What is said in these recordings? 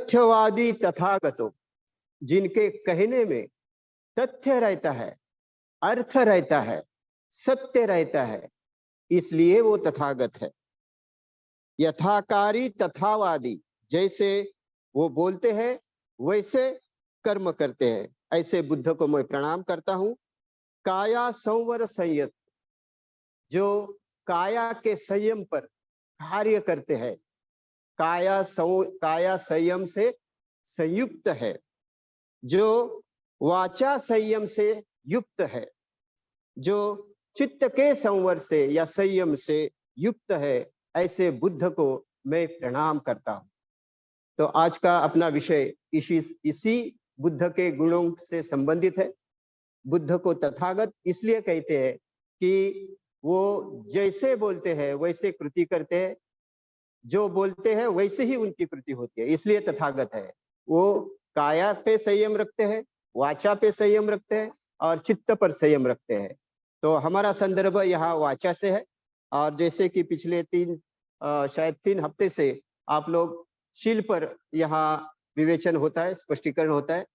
तथ्यवादी तथागतो, जिनके कहने में तथ्य रहता है, अर्थ रहता है, सत्य रहता है, इसलिए वो तथागत है। यथाकारी तथावादी, जैसे वो बोलते हैं वैसे कर्म करते हैं, ऐसे बुद्ध को मैं प्रणाम करता हूँ। काया संवर संयत, जो काया के संयम पर कार्य करते हैं, काया संयम से संयुक्त है, जो वाचा संयम से युक्त है, जो चित्त के संवर से या संयम से युक्त है, ऐसे बुद्ध को मैं प्रणाम करता हूं। तो आज का अपना विषय इसी बुद्ध के गुणों से संबंधित है। बुद्ध को तथागत इसलिए कहते हैं कि वो जैसे बोलते हैं वैसे कृति करते हैं, जो बोलते हैं वैसे ही उनकी कृति होती है, इसलिए तथागत है। वो काया पे संयम रखते हैं, वाचा पे संयम रखते हैं और चित्त पर संयम रखते हैं। तो हमारा संदर्भ यहाँ वाचा से है। और जैसे कि पिछले शायद 3 हफ्ते से आप लोग शील पर यहाँ विवेचन होता है, स्पष्टीकरण होता है।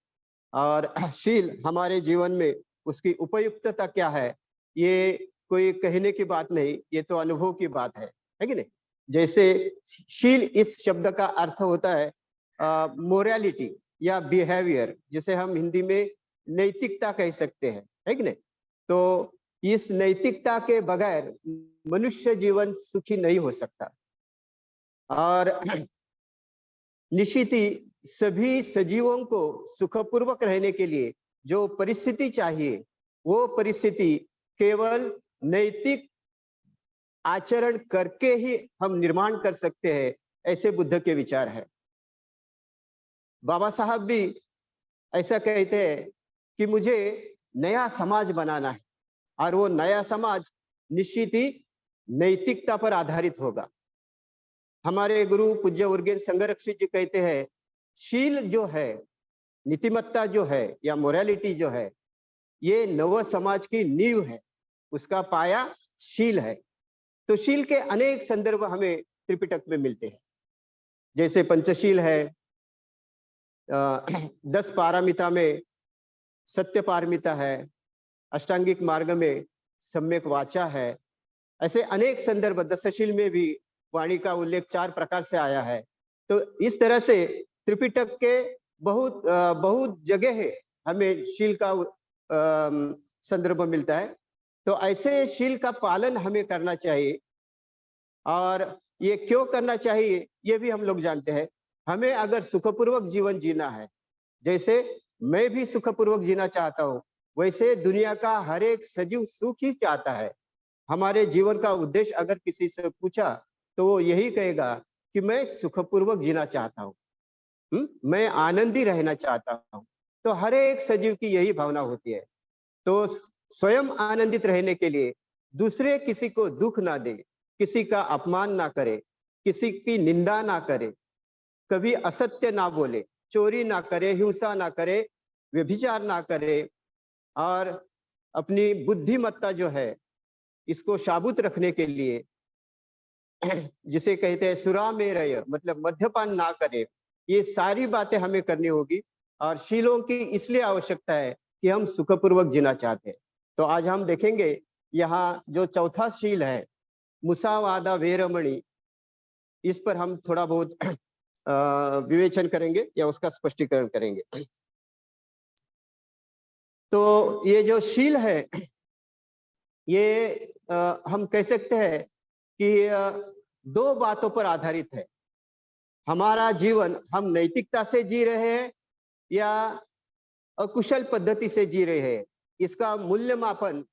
और शील हमारे जीवन में उसकी उपयुक्तता क्या है, ये कोई कहने की बात नहीं, ये तो अनुभव की बात है कि नहीं। जैसे शील इस शब्द का अर्थ होता है मोरालिटी या बिहेवियर, जिसे हम हिंदी में नैतिकता कह सकते हैं, है कि नहीं। तो इस नैतिकता के बगैर मनुष्य जीवन सुखी नहीं हो सकता। और निश्चित ही सभी सजीवों को सुखपूर्वक रहने के लिए जो परिस्थिति चाहिए, वो परिस्थिति केवल नैतिक आचरण करके ही हम निर्माण कर सकते हैं, ऐसे बुद्ध के विचार है। बाबा साहब भी ऐसा कहते हैं कि मुझे नया समाज बनाना है, और वो नया समाज निश्चित ही नैतिकता पर आधारित होगा। हमारे गुरु पूज्य उर्गेन संघरक्षित जी कहते हैं, शील जो है, नीतिमत्ता जो है या मोरालिटी जो है, ये नव समाज की नींव है, उसका पाया शील है। तो शील के अनेक संदर्भ हमें त्रिपिटक में मिलते हैं। जैसे पंचशील है, 10 पारमिता में सत्य पारमिता है, अष्टांगिक मार्ग में सम्यक वाचा है। ऐसे अनेक संदर्भ, दशशील में भी वाणी का उल्लेख 4 प्रकार से आया है। तो इस तरह से त्रिपिटक के बहुत जगह है हमें शील का संदर्भ मिलता है। तो ऐसे शील का पालन हमें करना चाहिए, और ये क्यों करना चाहिए ये भी हम लोग जानते हैं। हमें अगर सुखपूर्वक जीवन जीना है, जैसे मैं भी सुखपूर्वक जीना चाहता हूँ, वैसे दुनिया का हर एक सजीव सुख ही चाहता है। हमारे जीवन का उद्देश्य अगर किसी से पूछा तो वो यही कहेगा कि मैं सुखपूर्वक जीना चाहता हूँ, मैं आनंदी रहना चाहता हूँ। तो हर एक सजीव की यही भावना होती है। तो स्वयं आनंदित रहने के लिए दूसरे किसी को दुख ना दे, किसी का अपमान ना करे, किसी की निंदा ना करे, कभी असत्य ना बोले, चोरी ना करे, हिंसा ना करे, व्यभिचार ना करे, और अपनी बुद्धिमत्ता जो है इसको शाबूत रखने के लिए जिसे कहते हैं सुरामेरय, मतलब मद्यपान ना करे। ये सारी बातें हमें करनी होगी, और शीलों की इसलिए आवश्यकता है कि हम सुखपूर्वक जीना चाहते हैं। तो आज हम देखेंगे यहाँ जो चौथा शील है, मुसावादा वेरमणि, इस पर हम थोड़ा बहुत विवेचन करेंगे या उसका स्पष्टीकरण करेंगे। तो ये जो शील है, ये हम कह सकते हैं कि 2 बातों पर आधारित है। हमारा जीवन हम नैतिकता से जी रहे हैं या अकुशल पद्धति से जी रहे हैं, इसका मूल्यमापन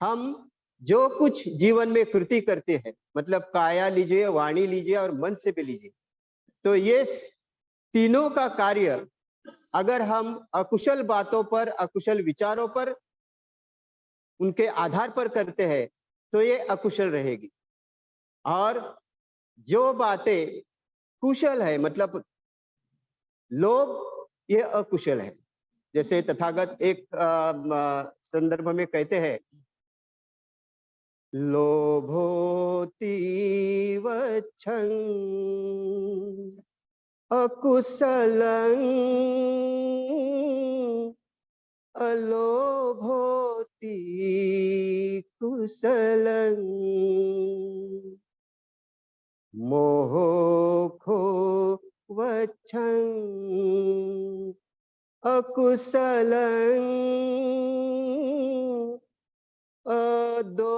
हम जो कुछ जीवन में कृति करते हैं, मतलब काया लीजिए, वाणी लीजिए और मन से भी लीजिए, तो ये तीनों का कार्य अगर हम अकुशल बातों पर, अकुशल विचारों पर, उनके आधार पर करते हैं तो ये अकुशल रहेगी। और जो बातें कुशल है, मतलब लोभ, ये अकुशल है। जैसे तथागत एक संदर्भ में कहते हैं, लोभोतीव, अकुशलं अलोभोति कुशलं मोहो वच्छं अकुशलं अदोषोऽत्यो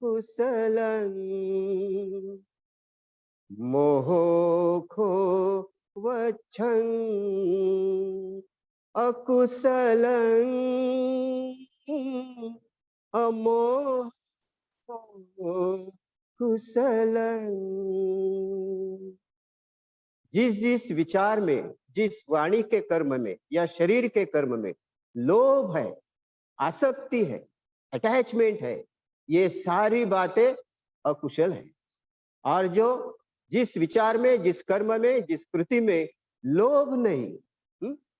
कुशलं मोहो वच्छं अकुशलं अमोहो कुशलं। जिस जिस विचार में, जिस वाणी के कर्म में या शरीर के कर्म में लोभ है, आसक्ति है, अटैचमेंट है, ये सारी बातें अकुशल है। और जो जिस विचार में, जिस कर्म में, जिस कृति में लोभ नहीं,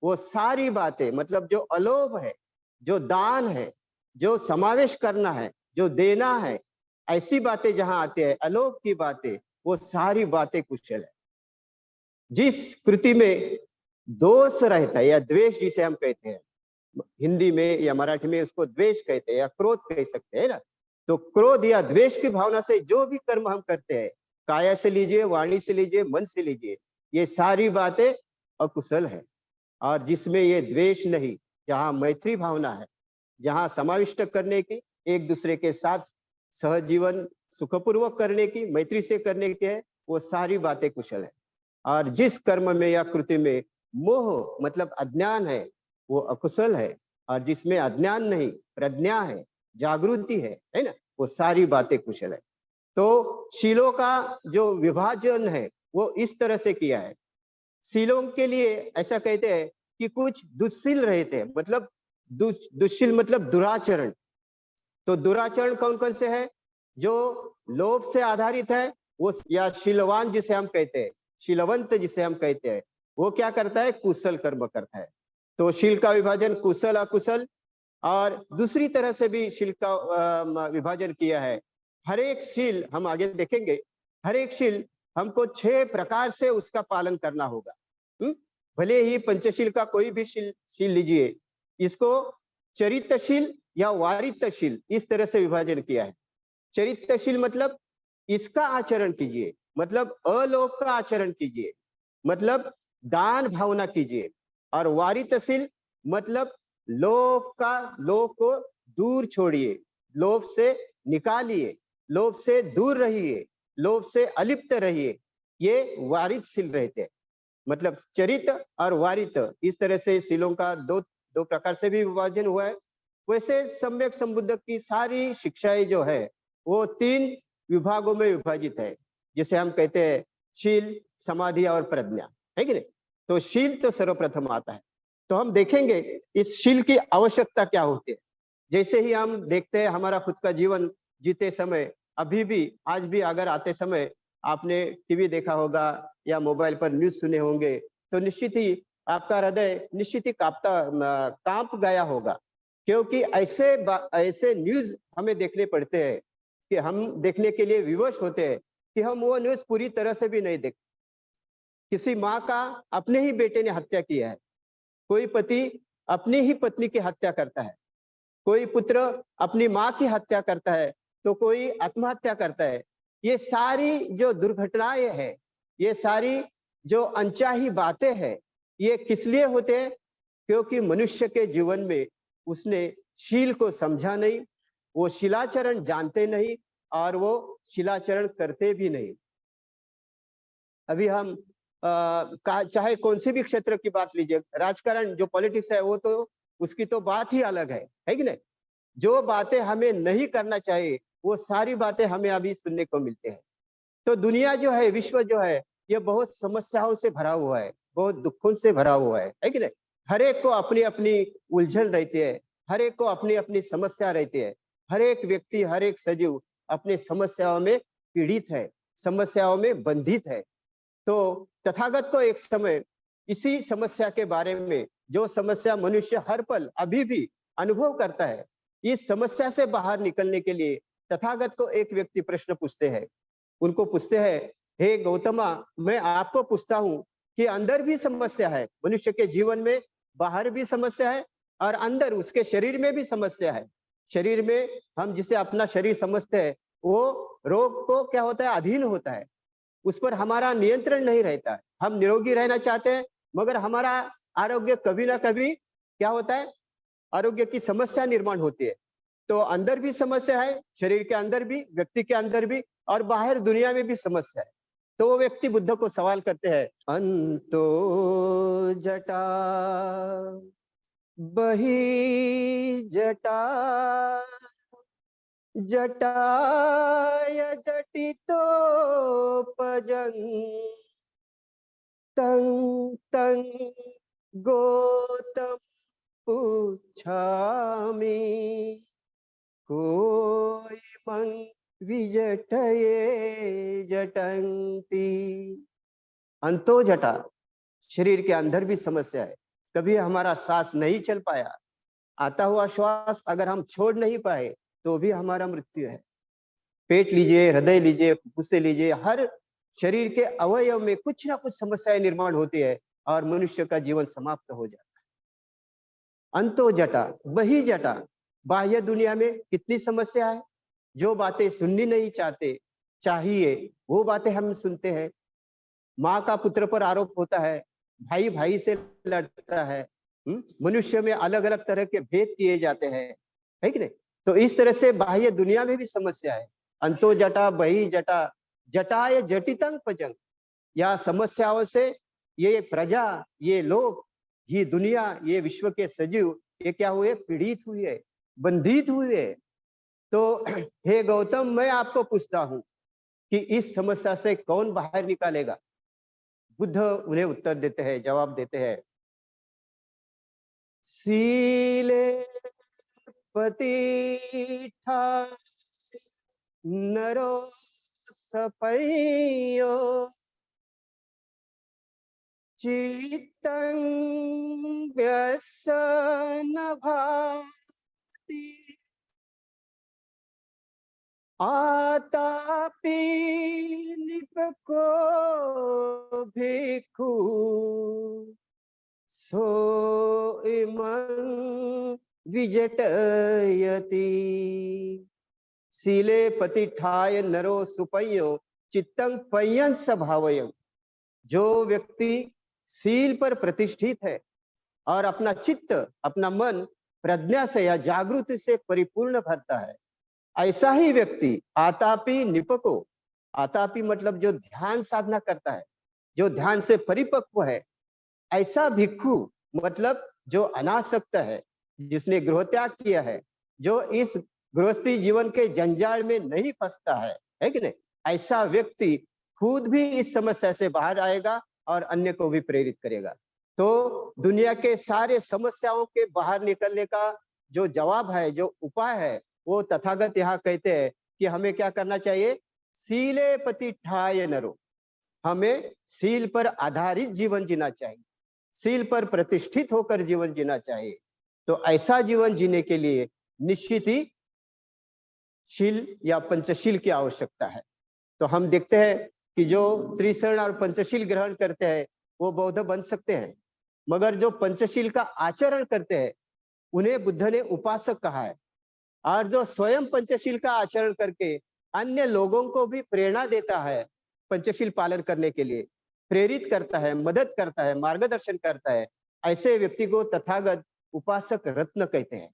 वो सारी बातें, मतलब जो अलोभ है, जो दान है, जो समावेश करना है, जो देना है, ऐसी बातें जहां आते हैं, अलोभ की बातें, वो सारी बातें कुशल है। जिस कृति में दोष रहता है या द्वेष जिसे हम कहते हैं, हिंदी में या मराठी में उसको द्वेष कहते हैं या क्रोध कह सकते हैं ना, तो क्रोध या द्वेष की भावना से जो भी कर्म हम करते हैं, काया से लीजिए, वाणी से लीजिए, मन से लीजिए, ये सारी बातें अकुशल है। और जिसमें ये द्वेष नहीं, जहां मैत्री भावना है, जहां समाविष्ट करने की, एक दूसरे के साथ सहजीवन सुखपूर्वक करने की, मैत्री से करने की है, वो सारी बातें कुशल है। और जिस कर्म में या कृति में मोह मतलब अज्ञान है, वो अकुशल है। और जिसमें अज्ञान नहीं, प्रज्ञा है, जागृति है ना, वो सारी बातें कुशल है। तो शीलों का जो विभाजन है वो इस तरह से किया है। शीलों के लिए ऐसा कहते हैं कि कुछ दुश्शील रहते हैं, मतलब दुश्शील मतलब दुराचरण। तो दुराचरण कौन कौन से है? जो लोभ से आधारित है वो, या शीलवान जिसे हम कहते हैं, शीलवंत जिसे हम कहते हैं, वो क्या करता है? कुशल कर्म करता है। तो शील का विभाजन कुशल अकुशल, और दूसरी तरह से भी शील का विभाजन किया है। हर एक शील हम आगे देखेंगे, हर एक शील हमको 6 प्रकार से उसका पालन करना होगा। भले ही पंचशील का कोई भी शील लीजिए, इसको चरित्रशील या वारित्रशील इस तरह से विभाजन किया है। चरित्रशील मतलब इसका आचरण कीजिए, मतलब अलोभ का आचरण कीजिए, मतलब दान भावना कीजिए। और वारित्रशील मतलब लोभ को दूर छोड़िए, लोभ से निकालिए, लोभ से दूर रहिए, लोभ से अलिप्त रहिए। ये वारित्रशील रहते हैं। मतलब चरित और वारित, इस तरह से शीलों का दो प्रकार से भी विभाजन हुआ है। वैसे सम्यक संबुद्ध की सारी शिक्षाएं जो है वो 3 विभागों में विभाजित है, जिसे हम कहते हैं शील, समाधि और प्रज्ञा, है कि नहीं? तो शील तो सर्वप्रथम आता है। तो हम देखेंगे इस शील की आवश्यकता क्या होती है। जैसे ही हम देखते हैं हमारा खुद का जीवन जीते समय, अभी भी आज भी अगर आते समय आपने टीवी देखा होगा या मोबाइल पर न्यूज सुने होंगे, तो निश्चित ही आपका हृदय निश्चित ही कांप गया होगा। क्योंकि ऐसे न्यूज हमें देखने पड़ते हैं कि हम देखने के लिए विवश होते हैं कि हम वो न्यूज पूरी तरह से भी नहीं देख। किसी माँ का अपने ही बेटे ने हत्या किया है, कोई पति अपनी ही पत्नी की हत्या करता है, कोई पुत्र अपनी माँ की हत्या करता है, तो कोई आत्महत्या करता है। ये सारी जो दुर्घटनाएं हैं, ये सारी जो अनचाही बातें हैं, ये किस लिए होते हैं? क्योंकि मनुष्य के जीवन में उसने शील को समझा नहीं, वो शिलाचरण जानते नहीं और वो शिलाचरण करते भी नहीं। अभी हम चाहे कौन सी भी क्षेत्र की बात लीजिए, राजकारण जो पॉलिटिक्स है वो तो उसकी तो बात ही अलग है कि नहीं? जो बातें हमें नहीं करना चाहिए वो सारी बातें हमें अभी सुनने को मिलते हैं। तो दुनिया जो है, विश्व जो है, ये बहुत समस्याओं से भरा हुआ है, बहुत दुखों से भरा हुआ है कि नहीं? हर एक को अपनी अपनी उलझन रहती है, हर एक को अपनी अपनी समस्या रहती है। हर एक व्यक्ति, हर एक सजीव अपनी समस्याओं में पीड़ित है, समस्याओं में बंधित है। तो तथागत को एक समय इसी समस्या के बारे में, जो समस्या मनुष्य हर पल अभी भी अनुभव करता है, इस समस्या से बाहर निकलने के लिए तथागत को एक व्यक्ति प्रश्न पूछते हैं। उनको पूछते हैं हे गौतमा, मैं आपको पूछता हूँ कि अंदर भी समस्या है, मनुष्य के जीवन में बाहर भी समस्या है और अंदर उसके शरीर में भी समस्या है। शरीर में हम जिसे अपना शरीर समझते हैं, वो रोग को क्या होता है, अधीन होता है, उस पर हमारा नियंत्रण नहीं रहता है। हम निरोगी रहना चाहते हैं, मगर हमारा आरोग्य कभी ना कभी क्या होता है, आरोग्य की समस्या निर्माण होती है। तो अंदर भी समस्या है, शरीर के अंदर भी, व्यक्ति के अंदर भी, और बाहर दुनिया में भी समस्या है। तो वो व्यक्ति बुद्ध को सवाल करते हैं, अंतो जटा बही जटा जटाय जटितोपजं तं तं गौतम पुच्छामि कोई मं विजटये जटंती। अंतो जटा, शरीर के अंदर भी समस्या है। कभी हमारा सांस नहीं चल पाया, आता हुआ श्वास अगर हम छोड़ नहीं पाए तो भी हमारा मृत्यु है। पेट लीजिए, हृदय लीजिए, फुफ्फुसे लीजिए, हर शरीर के अवयव में कुछ ना कुछ समस्याएं निर्माण होती है और मनुष्य का जीवन समाप्त हो जाता है। अंतो जटा वही जटा, बाह्य दुनिया में कितनी समस्या है। जो बातें सुननी नहीं चाहते चाहिए वो बातें हम सुनते हैं। माँ का पुत्र पर आरोप होता है, भाई भाई से लड़ता है, मनुष्य में अलग अलग तरह के भेद किए जाते हैं, है कि नहीं। तो इस तरह से बाह्य दुनिया में भी समस्या है। अंतो जटा बही जटा जटाय जटितं पजंग, या समस्याओं से ये प्रजा, ये लोग, ये दुनिया, ये विश्व के सजीव, ये क्या हुए, पीड़ित हुए, बंधित हुए। तो हे गौतम, मैं आपको पूछता हूं कि इस समस्या से कौन बाहर निकालेगा। बुद्ध उन्हें उत्तर देते हैं, जवाब देते हैं, सीले पतिठा नरो सपयो चित्तं व्यसन भाति आतापि निपको भिक्खु सो इमं विजटयति। सीले पतिठाय नरो सुपयो चित्तं पय्यं स्वभावयं। जो व्यक्ति सील पर प्रतिष्ठित है और अपना चित्त, अपना मन प्रज्ञा से या जागृति से परिपूर्ण भरता है, ऐसा ही व्यक्ति आतापि निपको, आतापि मतलब जो ध्यान साधना करता है, जो ध्यान से परिपक्व है, ऐसा भिक्खु मतलब जो अनासक्त है, जिसने गृहत्याग किया है, जो इस गृहस्थी जीवन के जंजाल में नहीं फंसता है कि नहीं, ऐसा व्यक्ति खुद भी इस समस्या से बाहर आएगा और अन्य को भी प्रेरित करेगा। तो दुनिया के सारे समस्याओं के बाहर निकलने का जो जवाब है, जो उपाय है, वो तथागत यहाँ कहते हैं कि हमें क्या करना चाहिए, सीले पतिठाय नरो, हमें सील पर आधारित जीवन जीना चाहिए, सील पर प्रतिष्ठित होकर जीवन जीना चाहिए। तो ऐसा जीवन जीने के लिए निश्चित ही शील या पंचशील की आवश्यकता है। तो हम देखते हैं कि जो त्रिशरण और पंचशील ग्रहण करते हैं वो बौद्ध बन सकते हैं, मगर जो पंचशील का आचरण करते हैं उन्हें बुद्ध ने उपासक कहा है। और जो स्वयं पंचशील का आचरण करके अन्य लोगों को भी प्रेरणा देता है पंचशील पालन करने के लिए, प्रेरित करता है, मदद करता है, मार्गदर्शन करता है, ऐसे व्यक्ति को तथागत उपासक रत्न कहते हैं।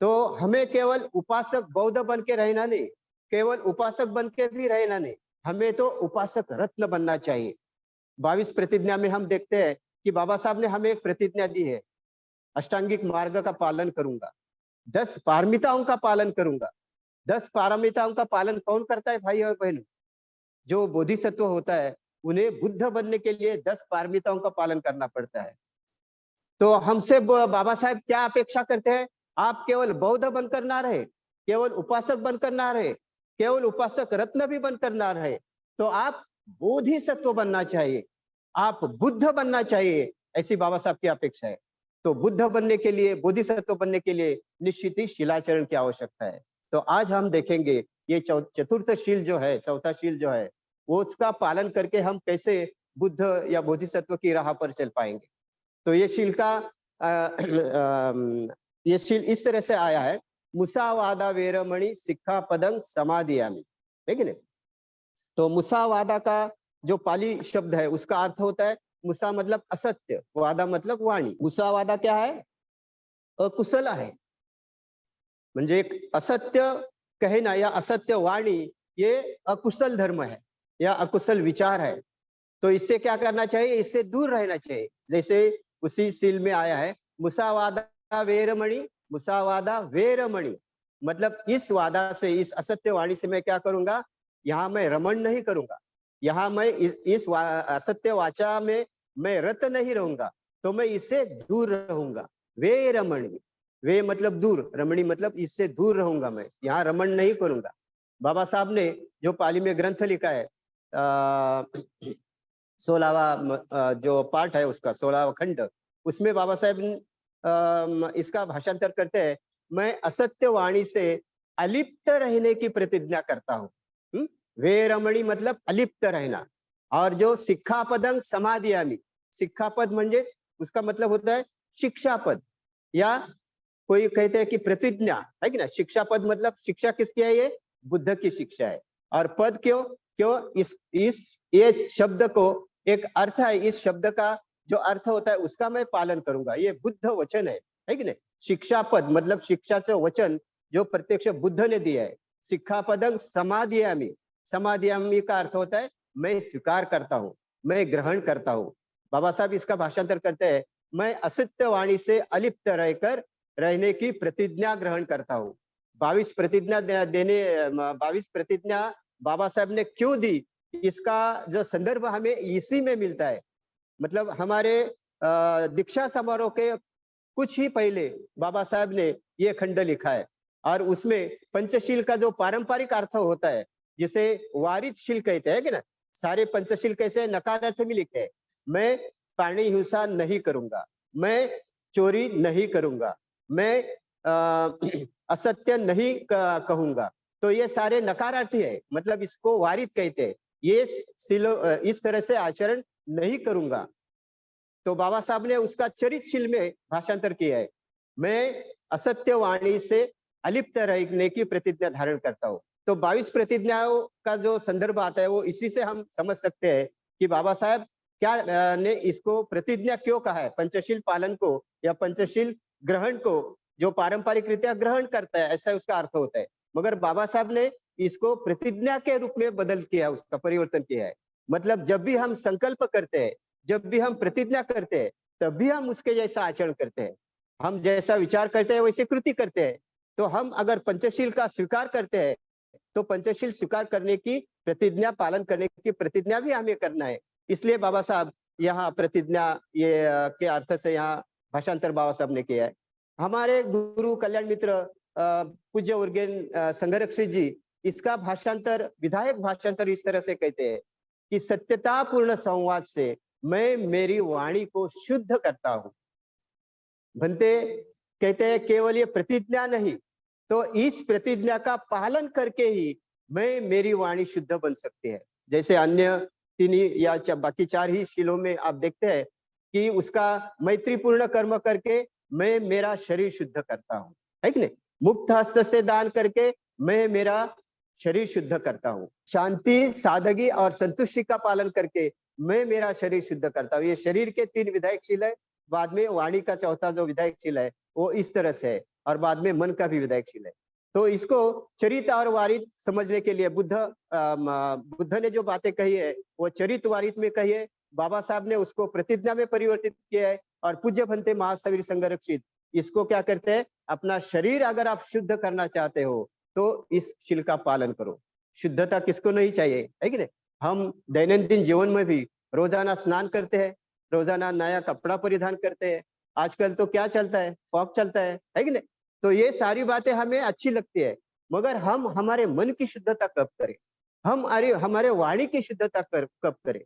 तो हमें केवल उपासक बौद्ध बन के रहना नहीं, केवल उपासक बन के भी रहना नहीं, हमें तो उपासक रत्न बनना चाहिए। 22 प्रतिज्ञा में हम देखते हैं कि बाबा साहब ने हमें एक प्रतिज्ञा दी है, अष्टांगिक मार्ग का पालन करूंगा, 10 पारमिताओं का पालन करूंगा। 10 पारमिताओं का पालन कौन करता है भाई और बहनों? जो बोधिसत्व होता है उन्हें बुद्ध बनने के लिए 10 पारमिताओं का पालन करना पड़ता है। तो हमसे बाबा साहब क्या अपेक्षा करते हैं, आप केवल बौद्ध बनकर ना रहे, केवल उपासक बनकर ना रहे, केवल उपासक रत्न भी बनकर ना रहे, तो आप बोधिसत्व बनना चाहिए, आप बुद्ध बनना चाहिए, ऐसी बाबा साहब की अपेक्षा है। तो बुद्ध बनने के लिए, बोधिसत्व बनने के लिए निश्चित ही शीलाचरण की आवश्यकता है। तो आज हम देखेंगे ये चतुर्थ शील जो है, चौथा शील जो है, वो उसका पालन करके हम कैसे बुद्ध या बोधिसत्व की राह पर चल पाएंगे। तो ये शील का ये शील इस तरह से आया है, मुसावादा वेरमणि सिक्खापदं समादियामि, है कि नहीं? तो मुसावादा का जो पाली शब्द है उसका अर्थ होता है, मुसा मतलब असत्य, वादा मतलब वाणी। मुसावादा क्या है? अकुशल आहे, म्हणजे एक असत्य कहना या असत्य वाणी ये अकुशल धर्म है या अकुशल विचार है। तो इससे क्या करना चाहिए? इससे दूर रहना चाहिए। जैसे उसी सील में आया है, मुसावादा वेरमणि, मुसावादा वेरमणि, मतलब इस वादा से, इस असत्य वाणी से मैं क्या करूंगा? यहाँ मैं रमण नहीं करूंगा, यहाँ मैं इस असत्य वाचा में मैं रत नहीं रहूंगा, तो मैं इससे दूर रहूंगा। वे रमणी, वे मतलब दूर, रमणी मतलब इससे दूर रहूंगा, मैं यहाँ रमण नहीं करूंगा। बाबा साहब ने जो पाली में ग्रंथ लिखा है, 16वां जो पार्ट है उसका 16वां खंड, उसमें बाबा साहब इसका भाषांतर करते हैं, मैं असत्य वाणी से अलिप्त रहने की प्रतिज्ञा करता हूँ। वे रमणी मतलब अलिप्त रहना। और जो सिक्खापदं समादियामि, सिक्खापद म्हणजे उसका मतलब होता है शिक्षा पद, या कोई कहते हैं कि प्रतिज्ञा, है कि ना? शिक्षा पद मतलब शिक्षा किसकी है? ये बुद्ध की शिक्षा है। और पद क्यों? क्यों? ये शब्द को एक अर्थ है, इस शब्द का जो अर्थ होता है उसका मैं पालन करूंगा, ये बुद्ध वचन है कि नहीं? शिक्षा पद मतलब शिक्षाचं वचन जो प्रत्यक्ष बुद्ध ने दिया है। सिक्खापदं समादियामि, समादियामि का अर्थ होता है मैं स्वीकार करता हूँ, मैं ग्रहण करता हूँ। बाबा साहब इसका भाषांतर करते हैं, मैं असत्य वाणी से अलिप्त रहकर रहने की प्रतिज्ञा ग्रहण करता हूँ। 22 प्रतिज्ञा बाबा साहब ने क्यों दी, इसका जो संदर्भ हमें इसी में मिलता है। मतलब हमारे दीक्षा समारोह के कुछ ही पहले बाबा साहब ने ये खंड लिखा है, और उसमें पंचशील का जो पारंपरिक अर्थ होता है, जिसे वारितशील कहते हैं कि ना, सारे पंचशील कैसे नकार अर्थ में लिखे हैं। मैं प्राणी हिंसा नहीं करूंगा, मैं चोरी नहीं करूंगा, मैं असत्य नहीं कहूंगा, तो ये सारे नकारार्थी है, मतलब इसको वारित कहते हैं। ये इस तरह से आचरण नहीं करूंगा। तो बाबा साहब ने उसका चरितशील में भाषांतर किया है, मैं असत्य वाणी से अलिप्त रहने की प्रतिज्ञा धारण करता हूँ। तो 22 प्रतिज्ञाओं का जो संदर्भ आता है वो इसी से हम समझ सकते हैं कि बाबा साहब क्या ने इसको प्रतिज्ञा क्यों कहा है। पंचशील पालन को या पंचशील ग्रहण को जो पारंपरिक रीत्या ग्रहण करता है, ऐसा उसका अर्थ होता है, मगर बाबा साहब ने इसको प्रतिज्ञा के रूप में बदल किया, उसका परिवर्तन किया है। मतलब जब भी हम संकल्प करते हैं, जब भी हम प्रतिज्ञा करते हैं, तब भी हम उसके जैसा आचरण करते हैं। हम जैसा विचार करते हैं वैसे कृति करते हैं। तो हम अगर पंचशील का स्वीकार करते हैं, तो पंचशील स्वीकार करने की प्रतिज्ञा, पालन करने की प्रतिज्ञा भी हमें करना है। इसलिए बाबा साहब यहाँ प्रतिज्ञा ये के अर्थ से यहाँ भाषांतर बाबा साहब ने किया है। हमारे गुरु कल्याण मित्र पूज्य उर्गेन संघरक्षी जी इसका भाषांतर, विधायक भाषांतर इस तरह से कहते हैं कि सत्यतापूर्ण संवाद से मैं मेरी वाणी को शुद्ध करता हूं। भंते कहते हैं केवल ये प्रतिज्ञा नहीं, तो इस प्रतिज्ञा का पालन करके ही मैं मेरी वाणी शुद्ध बन सकती है। जैसे अन्य तीन या बाकी 4 ही शीलों में आप देखते हैं कि उसका मैत्रीपूर्ण कर्म करके मैं मेरा शरीर शुद्ध करता हूँ, है कि नहीं? मुक्त हस्त से दान करके मैं मेरा शरीर शुद्ध करता हूँ। शांति, सादगी और संतुष्टि का पालन करके मैं मेरा शरीर शुद्ध करता हूँ। ये शरीर के 3 विधायकशील है, बाद में वाणी का चौथा जो विधायकशील है वो इस तरह से है, और बाद में मन का भी विधायकशील है। तो इसको चरित और वारित समझने के लिए बुद्ध ने जो बातें कही है वो चरित वारित में कही है, बाबा साहब ने उसको प्रतिज्ञा में परिवर्तित किया है। और पूज्य भंते महास्थविर संघरक्षित इसको क्या करते हैं, अपना शरीर अगर आप शुद्ध करना चाहते हो तो इस शील का पालन करो। शुद्धता किसको नहीं चाहिए, है कि नहीं? हम दैनंदिन जीवन में भी रोजाना स्नान करते हैं, रोजाना नया कपड़ा परिधान करते हैं। आजकल तो क्या चलता है, फॉग चलता है कि नहीं? तो ये सारी बातें हमें अच्छी लगती है, मगर हम हमारे मन की शुद्धता कब करें, हम हमारे वाणी की शुद्धता कब करें?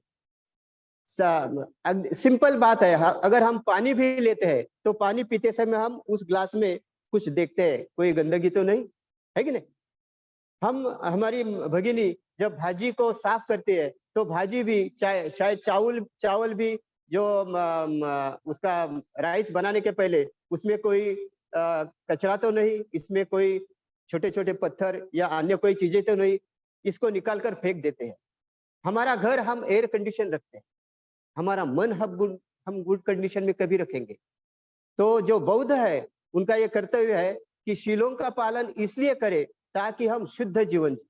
सिंपल बात है, अगर हम पानी भी लेते हैं तो पानी पीते समय हम उस ग्लास में कुछ देखते हैं, कोई गंदगी तो नहीं, है कि नहीं? हम हमारी भगिनी जब भाजी को साफ करते हैं तो भाजी भी चाहे शायद चावल भी जो उसका राइस बनाने के पहले उसमें कोई कचरा तो नहीं, इसमें कोई छोटे छोटे पत्थर या अन्य कोई चीजें तो नहीं, इसको निकाल कर फेंक देते हैं। हमारा घर हम एयर कंडीशन रखते हैं, हमारा मन हम गुड कंडीशन में कभी रखेंगे। तो जो बौद्ध है उनका ये कर्तव्य है कि शीलों का पालन इसलिए करे ताकि हम शुद्ध जीवन जिए,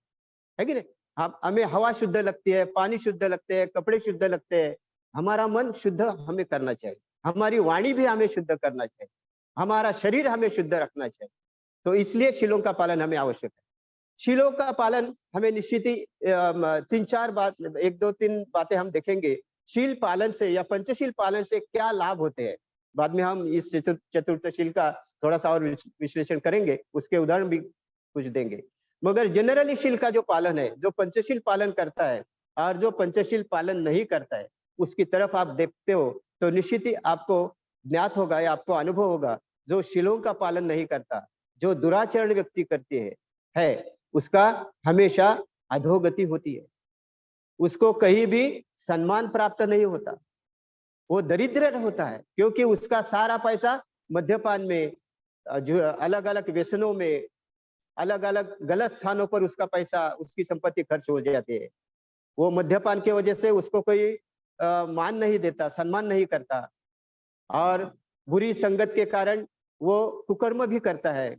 है कि नहीं? हम हमें हवा शुद्ध लगती है, पानी शुद्ध लगते हैं, कपड़े शुद्ध लगते हैं, हमारा मन शुद्ध हमें करना चाहिए, हमारी वाणी भी हमें शुद्ध करना चाहिए, हमारा शरीर हमें शुद्ध रखना चाहिए। तो इसलिए शीलों का पालन हमें आवश्यक है। शीलों का पालन हमें निश्चित ही 3-4 बात 1-2-3 बातें हम देखेंगे। शील पालन से या पंचशील पालन से क्या लाभ होते हैं, बाद में हम इस चतुर्थशील का थोड़ा सा और विश्लेषण करेंगे, उसके उदाहरण भी कुछ देंगे। मगर जनरली शील का जो पालन है, जो पंचशील पालन करता है और जो पंचशील पालन नहीं करता है, उसकी तरफ आप देखते हो तो निश्चित ही आपको ज्ञात होगा या आपको अनुभव होगा, जो शीलों का पालन नहीं करता, जो दुराचरण व्यक्ति करती है उसका हमेशा अधोगति होती है, उसको कहीं भी सम्मान प्राप्त नहीं होता, वो दरिद्र होता है, क्योंकि उसका सारा पैसा मद्यपान में, जो अलग अलग व्यसनों में, अलग अलग गलत स्थानों पर उसका पैसा, उसकी संपत्ति खर्च हो जाती है। वो मद्यपान की वजह से उसको कोई मान नहीं देता, सम्मान नहीं करता, और बुरी संगत के कारण वो कुकर्म भी करता है।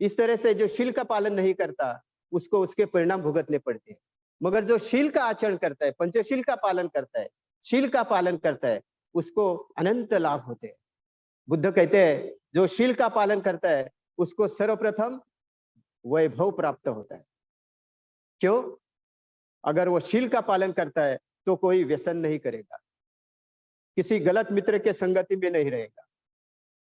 इस तरह से जो शील का पालन नहीं करता उसको उसके परिणाम भुगतने पड़ते हैं। मगर जो शील का आचरण करता है, पंचशील का पालन करता है, शील का पालन करता है, उसको अनंत लाभ होते हैं। बुद्ध कहते हैं जो शील का पालन करता है उसको सर्वप्रथम वैभव प्राप्त होता है। क्यों? अगर वो शील का पालन करता है तो कोई व्यसन नहीं करेगा, किसी गलत मित्र के संगति में नहीं रहेगा,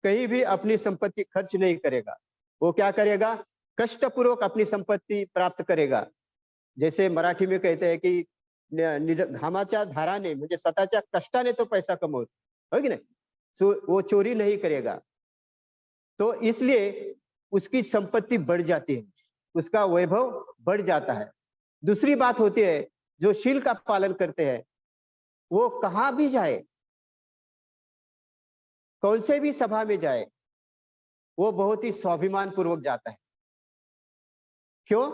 कहीं भी अपनी संपत्ति खर्च नहीं करेगा। वो क्या करेगा? कष्टपूर्वक अपनी संपत्ति प्राप्त करेगा। जैसे मराठी में कहते हैं कि घामाच्या धाराने म्हणजे स्वतःच्या कष्टाने तो पैसा कमवतो, हो कि नहीं? वो चोरी नहीं करेगा, तो इसलिए उसकी संपत्ति बढ़ जाती है, उसका वैभव बढ़ जाता है। दूसरी बात होती है, जो शील का पालन करते हैं वो कहाँ भी जाए, कौन से भी सभा में जाए, वो बहुत ही स्वाभिमान पूर्वक जाता है। क्यों?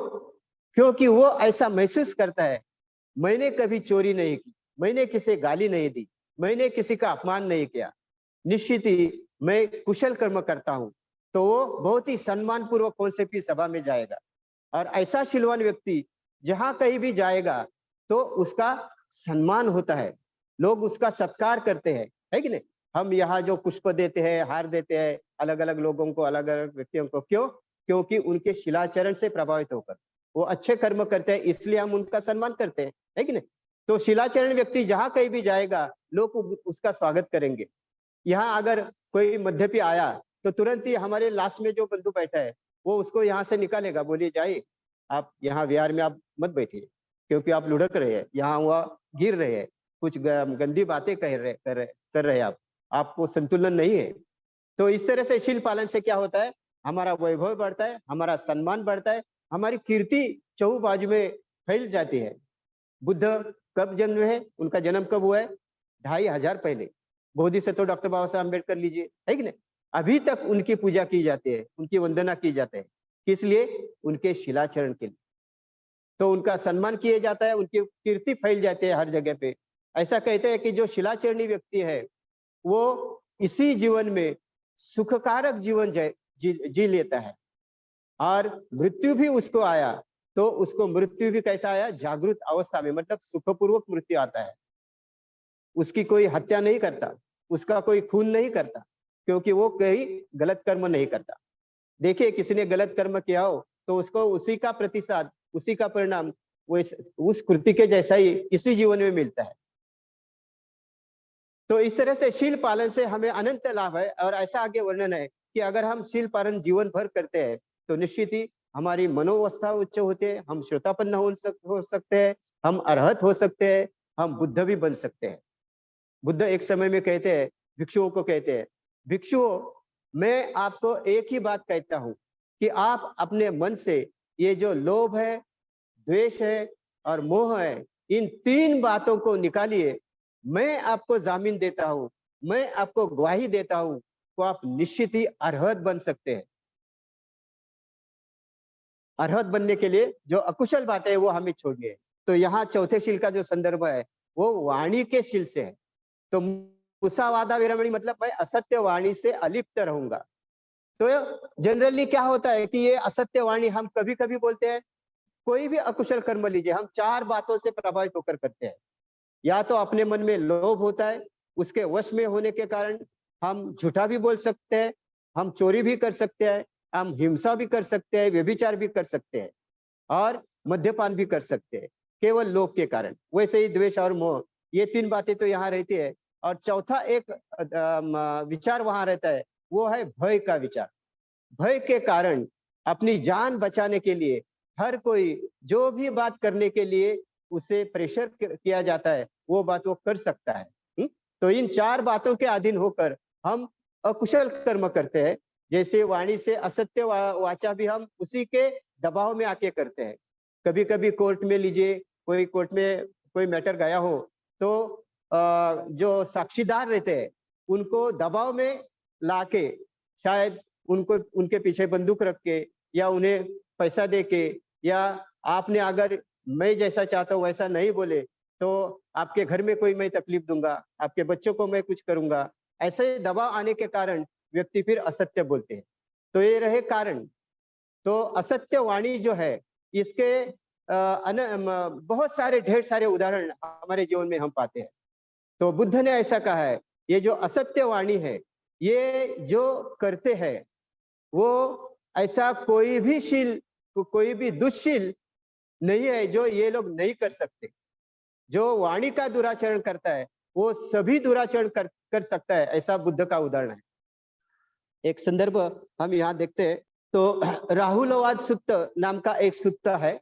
क्योंकि वो ऐसा महसूस करता है, मैंने कभी चोरी नहीं की, मैंने किसी गाली नहीं दी, मैंने किसी का अपमान नहीं किया, निश्चित ही मैं कुशल कर्म करता हूं, तो वो बहुत ही सम्मान पूर्वक कौन से भी सभा में जाएगा। और ऐसा शीलवान व्यक्ति जहां कहीं भी जाएगा तो उसका सम्मान होता है, लोग उसका सत्कार करते हैं, है कि नहीं? हम यहाँ जो पुष्प देते हैं, हार देते हैं अलग अलग लोगों को, अलग अलग व्यक्तियों को, क्यों? क्योंकि उनके शिलाचरण से प्रभावित होकर वो अच्छे कर्म करते हैं, इसलिए हम उनका सम्मान करते हैं, है कि नहीं? तो शिलाचरण व्यक्ति जहां कहीं भी जाएगा लोग उसका स्वागत करेंगे। यहाँ अगर कोई मध्यपी आया तो तुरंत ही हमारे लास्ट में जो बंधु बैठा है वो उसको यहाँ से निकालेगा, बोलिए जाइए, आप यहाँ विहार में आप मत बैठिए, क्योंकि आप लुढ़क रहे हैं, यहाँ वह गिर रहे हैं, कुछ गंदी बातें कर रहे हैं, आपको संतुलन नहीं है। तो इस तरह से शील पालन से क्या होता है? हमारा वैभव बढ़ता है, हमारा सम्मान बढ़ता है, हमारी कीर्ति चहु बाजू में फैल जाती है। बुद्ध कब जन्म है? उनका जन्म कब हुआ है? 2500 पहले। बोधिसत्व डॉक्टर बाबा साहब अम्बेडकर लीजिए, है कि नहीं? अभी तक उनकी पूजा की जाती है, उनकी वंदना की जाती है। किस लिए? उनके शिलाचरण के लिए। तो उनका सम्मान किया जाता है, उनकी कीर्ति फैल जाती है हर जगह पे। ऐसा कहते हैं कि जो शिलाचरणी व्यक्ति है वो इसी जीवन में सुखकारक जीवन जी लेता है, और मृत्यु भी उसको आया तो उसको मृत्यु भी कैसा आया? जागृत अवस्था में, मतलब सुखपूर्वक मृत्यु आता है। उसकी कोई हत्या नहीं करता, उसका कोई खून नहीं करता, क्योंकि वो कोई गलत कर्म नहीं करता। देखिए किसी ने गलत कर्म किया हो तो उसको उसी का प्रतिसाद, उसी का परिणाम वो उस कृति के जैसा ही इसी जीवन में मिलता है। तो इस तरह से शील पालन से हमें अनंत लाभ है, और ऐसा आगे वर्णन है कि अगर हम शील पालन जीवन भर करते हैं तो निश्चित ही हमारी मनोवस्था उच्च होती है, हम श्रोतापन्न हो सकते हैं, हम अरहत हो सकते हैं, हम बुद्ध भी बन सकते हैं। बुद्ध एक समय में कहते हैं, भिक्षुओं को कहते हैं, भिक्षुओं मैं आपको एक ही बात कहता हूं कि आप अपने मन से ये जो लोभ है, द्वेष है, और मोह है, इन 3 बातों को निकालिए। मैं आपको जामीन देता हूँ, मैं आपको गवाही देता हूँ, तो आप निश्चित ही अर्हत बन सकते हैं। अर्हत बनने के लिए जो अकुशल बातें है वो हमें छोड़नी है। तो यहाँ चौथे शील का जो संदर्भ है वो वाणी के शील से है। तो मुसावादा विरमणी मतलब मैं असत्य वाणी से अलिप्त रहूंगा। तो जनरली क्या होता है कि ये असत्य वाणी हम कभी कभी बोलते हैं। कोई भी अकुशल कर्म लीजिए, हम 4 बातों से प्रभावित होकर करते हैं। या तो अपने मन में लोभ होता है, उसके वश में होने के कारण हम झूठा भी बोल सकते हैं, हम चोरी भी कर सकते हैं, हम हिंसा भी कर सकते हैं, व्यभिचार भी कर सकते हैं और मद्यपान भी कर सकते हैं, केवल लोभ के कारण। वैसे ही द्वेष और मोह, ये 3 बातें तो यहाँ रहती है। और चौथा एक विचार वहां रहता है, वो है भय का विचार। भय के कारण अपनी जान बचाने के लिए हर कोई जो भी बात करने के लिए उसे प्रेशर किया जाता है, वो बात वो कर सकता है। तो इन 4 बातों के अधीन होकर हम अकुशल कर्म करते हैं। जैसे वाणी से असत्य वाचा भी हम उसी के दबाव में आके करते हैं। कभी कभी कोर्ट में लीजिए, कोई कोर्ट में कोई मैटर गया हो, तो जो साक्षीदार रहते हैं उनको दबाव में लाके, शायद उनको उनके पीछे बंदूक रख के या उन्हें पैसा दे के, या आपने अगर मैं जैसा चाहता हूँ वैसा नहीं बोले तो आपके घर में कोई मैं तकलीफ दूंगा, आपके बच्चों को मैं कुछ करूंगा, ऐसे दबाव आने के कारण व्यक्ति फिर असत्य बोलते हैं। तो ये रहे कारण। तो असत्य वाणी जो है इसके बहुत सारे ढेर सारे उदाहरण हमारे जीवन में हम पाते हैं। तो बुद्ध ने ऐसा कहा है, ये जो असत्य वाणी है, ये जो करते हैं वो ऐसा कोई भी शील, कोई भी दुष्शील नहीं है जो ये लोग नहीं कर सकते। जो वाणी का दुराचरण करता है वो सभी दुराचरण कर सकता है, ऐसा बुद्ध का उदाहरण है। एक संदर्भ हम यहाँ देखते हैं। तो राहुलवाद सुत्त नाम का एक सुत्त है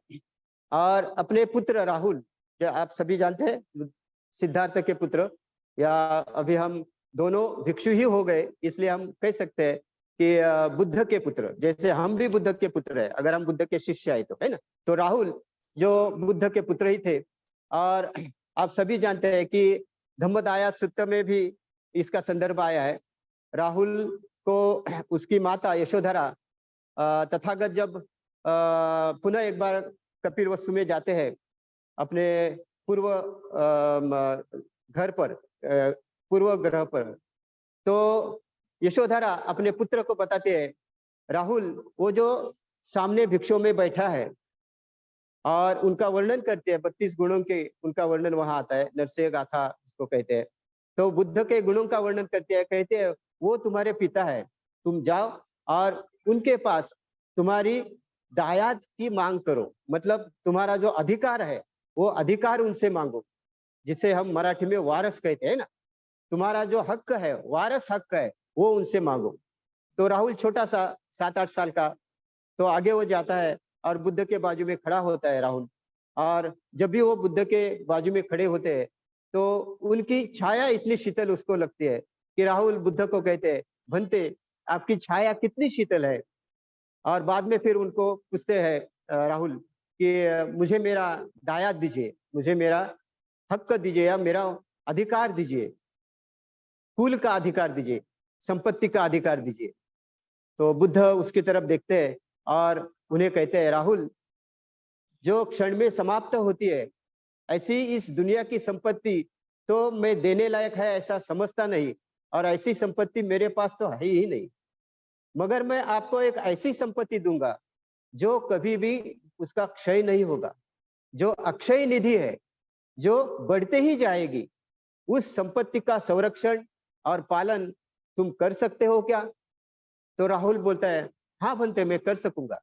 और अपने पुत्र राहुल, जो आप सभी जानते हैं सिद्धार्थ के पुत्र, या अभी हम दोनों भिक्षु ही हो गए इसलिए हम कह सकते हैं कि बुद्ध के पुत्र, जैसे हम भी बुद्ध के पुत्र है अगर हम बुद्ध के शिष्य आए तो, है ना। तो राहुल जो बुद्ध के पुत्र ही थे। और आप सभी जानते हैं कि धम्मदाया सुत्त में भी इसका संदर्भ आया है। राहुल को उसकी माता यशोधरा तथागत जब पुनः एक बार कपिल वस्तु में जाते हैं अपने पूर्व घर पर, पूर्व ग्रह पर, तो यशोधरा अपने पुत्र को बताते हैं, राहुल वो जो सामने भिक्षु में बैठा है, और उनका वर्णन करते हैं। 32 गुणों के उनका वर्णन वहां आता है, नरसिंह गाथा उसको कहते हैं। तो बुद्ध के गुणों का वर्णन करते हैं, कहते हैं वो तुम्हारे पिता है, तुम जाओ और उनके पास तुम्हारी दायाद की मांग करो, मतलब तुम्हारा जो अधिकार है वो अधिकार उनसे मांगो, जिसे हम मराठी में वारस कहते हैं ना। तुम्हारा जो हक है, वारस हक है, वो उनसे मांगो। तो राहुल छोटा सा 7-8 साल का, तो आगे वो जाता है और बुद्ध के बाजू में खड़ा होता है राहुल। और जब भी वो बुद्ध के बाजू में खड़े होते हैं तो उनकी छाया इतनी शीतल उसको लगती है कि राहुल बुद्ध को कहते हैं, भंते आपकी छाया कितनी शीतल है। और बाद में फिर उनको पूछते हैं राहुल कि मुझे मेरा दायाद दीजिए, मुझे मेरा हक दीजिए, या मेरा अधिकार दीजिए, कुल का अधिकार दीजिए, संपत्ति का अधिकार दीजिए। तो बुद्ध उसकी तरफ देखते हैं और उन्हें कहते हैं, राहुल जो क्षण में समाप्त होती है, ऐसी इस दुनिया की संपत्ति तो मैं देने लायक है ऐसा समझता नहीं, और ऐसी संपत्ति मेरे पास तो है ही नहीं। मगर मैं आपको एक ऐसी संपत्ति दूंगा जो कभी भी उसका क्षय नहीं होगा, जो अक्षय निधि है, जो बढ़ते ही जाएगी। उस संपत्ति का संरक्षण और पालन तुम कर सकते हो क्या? तो राहुल बोलता है, हाँ भंते मैं कर सकूंगा।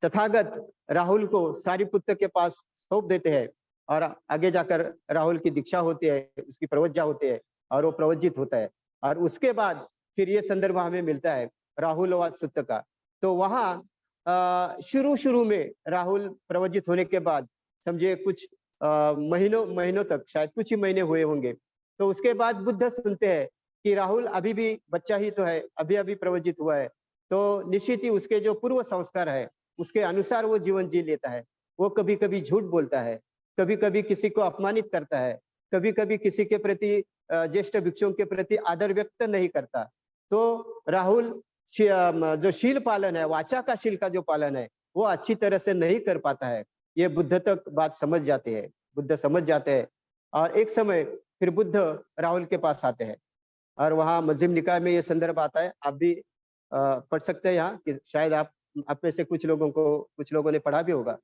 तथागत राहुल को सारिपुत्र के पास सौंप देते हैं और आगे जाकर राहुल की दीक्षा होती है, उसकी प्रवज्जा होती है और वो प्रवज्जित होता है। और उसके बाद फिर ये संदर्भ हमें मिलता है राहुलवाद सुत्त का। तो वहां शुरू में राहुल प्रवज्जित होने के बाद समझिए कुछ महीनों तक, शायद कुछ ही महीने हुए होंगे, तो उसके बाद बुद्ध सुनते हैं कि राहुल अभी भी बच्चा ही तो है, अभी अभी प्रवज्जित हुआ है, तो निश्चित ही उसके जो पूर्व संस्कार है उसके अनुसार वो जीवन जी लेता है। वो कभी कभी झूठ बोलता है, कभी कभी किसी को अपमानित करता है, कभी कभी किसी के प्रति ज्येष्ठ भिक्षुओं के प्रति आदर व्यक्त नहीं करता। तो राहुल जो शील पालन है, वाचा का शील का जो पालन है, वो अच्छी तरह से नहीं कर पाता है। ये बुद्ध तक बात समझ जाते हैं, बुद्ध समझ जाते हैं। और एक समय फिर बुद्ध राहुल के पास आते हैं और वहाँ मध्यम निकाय में ये संदर्भ आता है। आप भी पढ़ सकते हैं यहाँ, कि शायद आप में से कुछ लोगों ने पढ़ा भी होगा।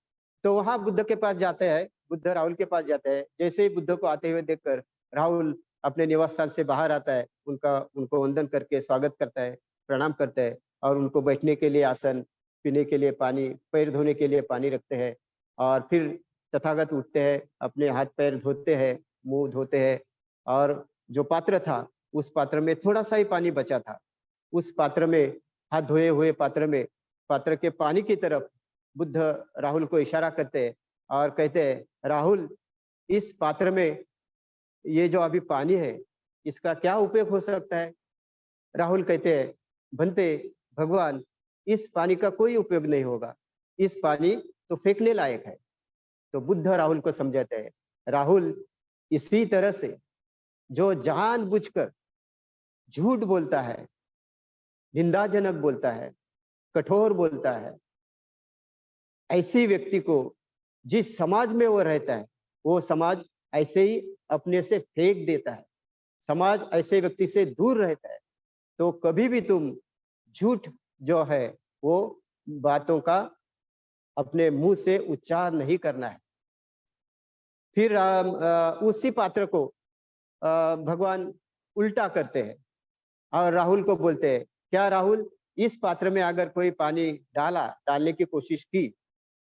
तो वहाँ बुद्ध के पास जाते हैं, बुद्ध राहुल के पास जाते हैं। जैसे ही बुद्ध को आते हुए देखकर राहुल अपने निवास स्थान से बाहर आता है, उनको वंदन करके स्वागत करता है, प्रणाम करता है और उनको बैठने के लिए आसन, पीने के लिए पानी, पैर धोने के लिए पानी रखते हैं। और फिर तथागत उठते हैं, अपने हाथ पैर धोते हैं, मुंह धोते हैं। और जो पात्र था, उस पात्र में थोड़ा सा ही पानी बचा था। उस पात्र में, हाथ धोए हुए पात्र में, पात्र के पानी की तरफ बुद्ध राहुल को इशारा करते हैं और कहते हैं, राहुल, इस पात्र में ये जो अभी पानी है, इसका क्या उपयोग हो सकता है? राहुल कहते हैं, बनते भगवान, इस पानी का कोई उपयोग नहीं होगा, इस पानी तो फेंकने लायक है। तो बुद्ध राहुल को समझाते हैं, राहुल, इसी तरह से जो जानबूझकर झूठ बोलता है, निंदाजनक बोलता है, कठोर बोलता है, ऐसी व्यक्ति को जिस समाज में वो रहता है, वो समाज ऐसे ही अपने से फेंक देता है। समाज ऐसे व्यक्ति से दूर रहता है। तो कभी भी तुम झूठ जो है, वो बातों का अपने मुंह से उच्चार नहीं करना है। फिर उसी पात्र को भगवान उल्टा करते हैं और राहुल को बोलते हैं, क्या राहुल, इस पात्र में अगर कोई पानी डालने की कोशिश की,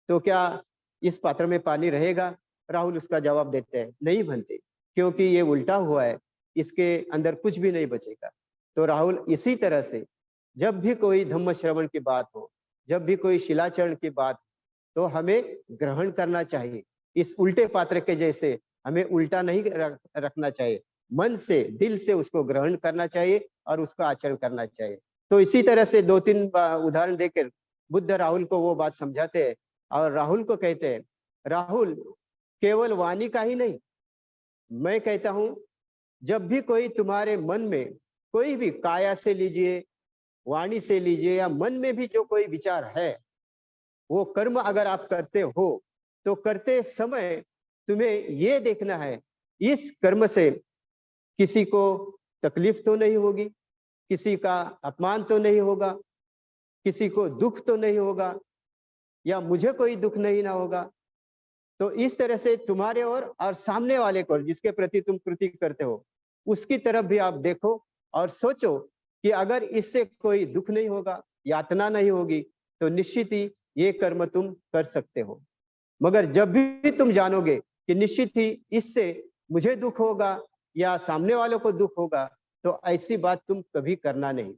तो क्या इस पात्र में पानी रहेगा? राहुल उसका जवाब देते हैं, नहीं बनते, क्योंकि ये उल्टा हुआ है, इसके अंदर कुछ भी नहीं बचेगा। तो राहुल, इसी तरह से जब भी कोई धम्म श्रवण की बात हो, जब भी कोई शिलाचरण की बात, तो हमें ग्रहण करना चाहिए। इस उल्टे पात्र के जैसे हमें उल्टा नहीं रखना चाहिए, मन से, दिल से उसको ग्रहण करना चाहिए और उसका आचरण करना चाहिए। तो इसी तरह से 2-3 उदाहरण देकर बुद्ध राहुल को वो बात समझाते हैं और राहुल को कहते हैं, राहुल, केवल वाणी का ही नहीं, मैं कहता हूं, जब भी कोई तुम्हारे मन में कोई भी, काया से लीजिए, वाणी से लीजिए, या मन में भी जो कोई विचार है, वो कर्म अगर आप करते हो, तो करते समय तुम्हें ये देखना है, इस कर्म से किसी को तकलीफ तो नहीं होगी, किसी का अपमान तो नहीं होगा, किसी को दुख तो नहीं होगा, या मुझे कोई दुख नहीं ना होगा। तो इस तरह से तुम्हारे और सामने वाले को, जिसके प्रति तुम कृति करते हो, उसकी तरफ भी आप देखो और सोचो कि अगर इससे कोई दुख नहीं होगा, यातना नहीं होगी, तो निश्चित ही ये कर्म तुम कर सकते हो। मगर जब भी तुम जानोगे कि निश्चित ही इससे मुझे दुख होगा या सामने वालों को दुख होगा, तो ऐसी बात तुम कभी करना नहीं।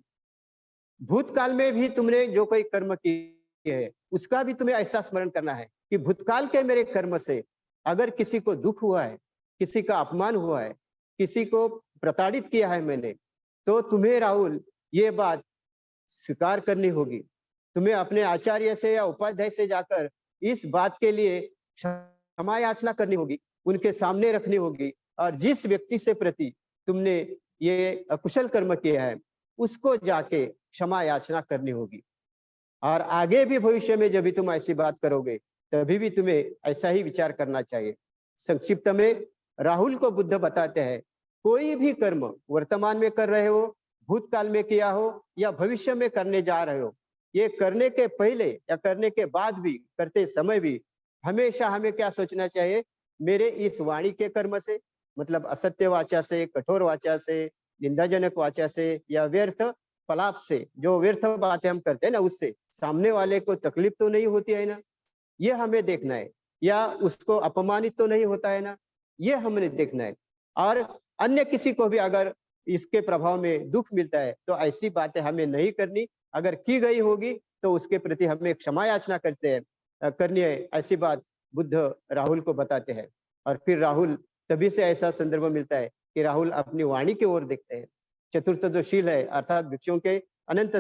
भूतकाल में भी तुमने जो कोई कर्म किए है, उसका भी तुम्हें ऐसा स्मरण करना है कि भूतकाल के मेरे कर्म से अगर किसी को दुख हुआ है, किसी का अपमान हुआ है, किसी को प्रताड़ित किया है मैंने, तो तुम्हें राहुल ये बात स्वीकार करनी होगी। तुम्हें अपने आचार्य से या उपाध्याय से जाकर इस बात के लिए क्षमा याचना करनी होगी, उनके सामने रखनी होगी। और जिस व्यक्ति से प्रति तुमने ये अकुशल कर्म किया है, उसको जाके क्षमा याचना करनी होगी। और आगे भी भविष्य में जब भी तुम ऐसी बात करोगे, तभी भी तुम्हें ऐसा ही विचार करना चाहिए। संक्षिप्त में राहुल को बुद्ध बताते हैं, कोई भी कर्म वर्तमान में कर रहे हो, भूतकाल में किया हो या भविष्य में करने जा रहे हो, ये करने के पहले या करने के बाद भी, करते समय भी हमेशा हमें क्या सोचना चाहिए, मेरे इस वाणी के कर्म से, मतलब असत्य वाचा से, कठोर वाचा से, निंदाजनक वाचा से या व्यर्थ पलाप से, जो व्यर्थ बातें हम करते हैं ना, उससे सामने वाले को तकलीफ तो नहीं होती है ना, ये हमें देखना है। या उसको अपमानित तो नहीं होता है ना, ये हमने देखना है। और अन्य किसी को भी अगर इसके प्रभाव में दुख मिलता है, तो ऐसी बातें हमें नहीं करनी। अगर की गई होगी तो उसके प्रति हमें क्षमा याचना करनी है। ऐसी बात बुद्ध राहुल को बताते हैं। और फिर राहुल, तभी से ऐसा संदर्भ मिलता है कि राहुल अपनी वाणी की ओर देखते हैं। चतुर्थ जो शील है, अर्थात भिक्षुओं के अनंत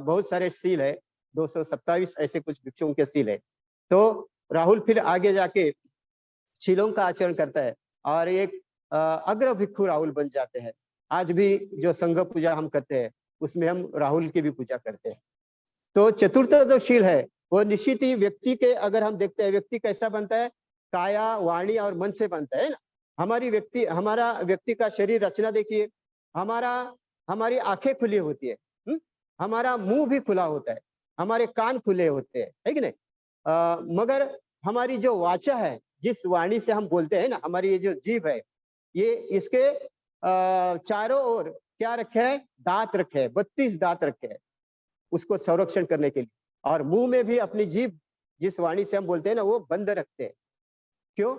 बहुत सारे शील है, 227 ऐसे कुछ भिक्षुओं के शील है। तो राहुल फिर आगे जाके शीलों का आचरण करता है और एक अग्र भिक्षु राहुल बन जाते हैं। आज भी जो संघ पूजा हम करते हैं उसमें हम राहुल की भी पूजा करते हैं। तो चतुर्थ जो शील है वो निश्चित ही व्यक्ति के, अगर हम देखते हैं व्यक्ति कैसा बनता है, काया वाणी और मन से बनता है ना। हमारा व्यक्ति का शरीर रचना देखिए, हमारा हमारी आंखें खुली होती है, हमारा मुंह भी खुला होता है, हमारे कान खुले होते हैं, है कि नहीं? मगर हमारी जो वाचा है, जिस वाणी से हम बोलते हैं ना, हमारी ये जो जीभ है, ये इसके चारों ओर क्या रखे है, दांत रखे हैं, 32 दांत रखे हैं उसको संरक्षण करने के लिए। और मुंह में भी अपनी जीभ, जिस वाणी से हम बोलते हैं ना, वो बंद रखते हैं। क्यों?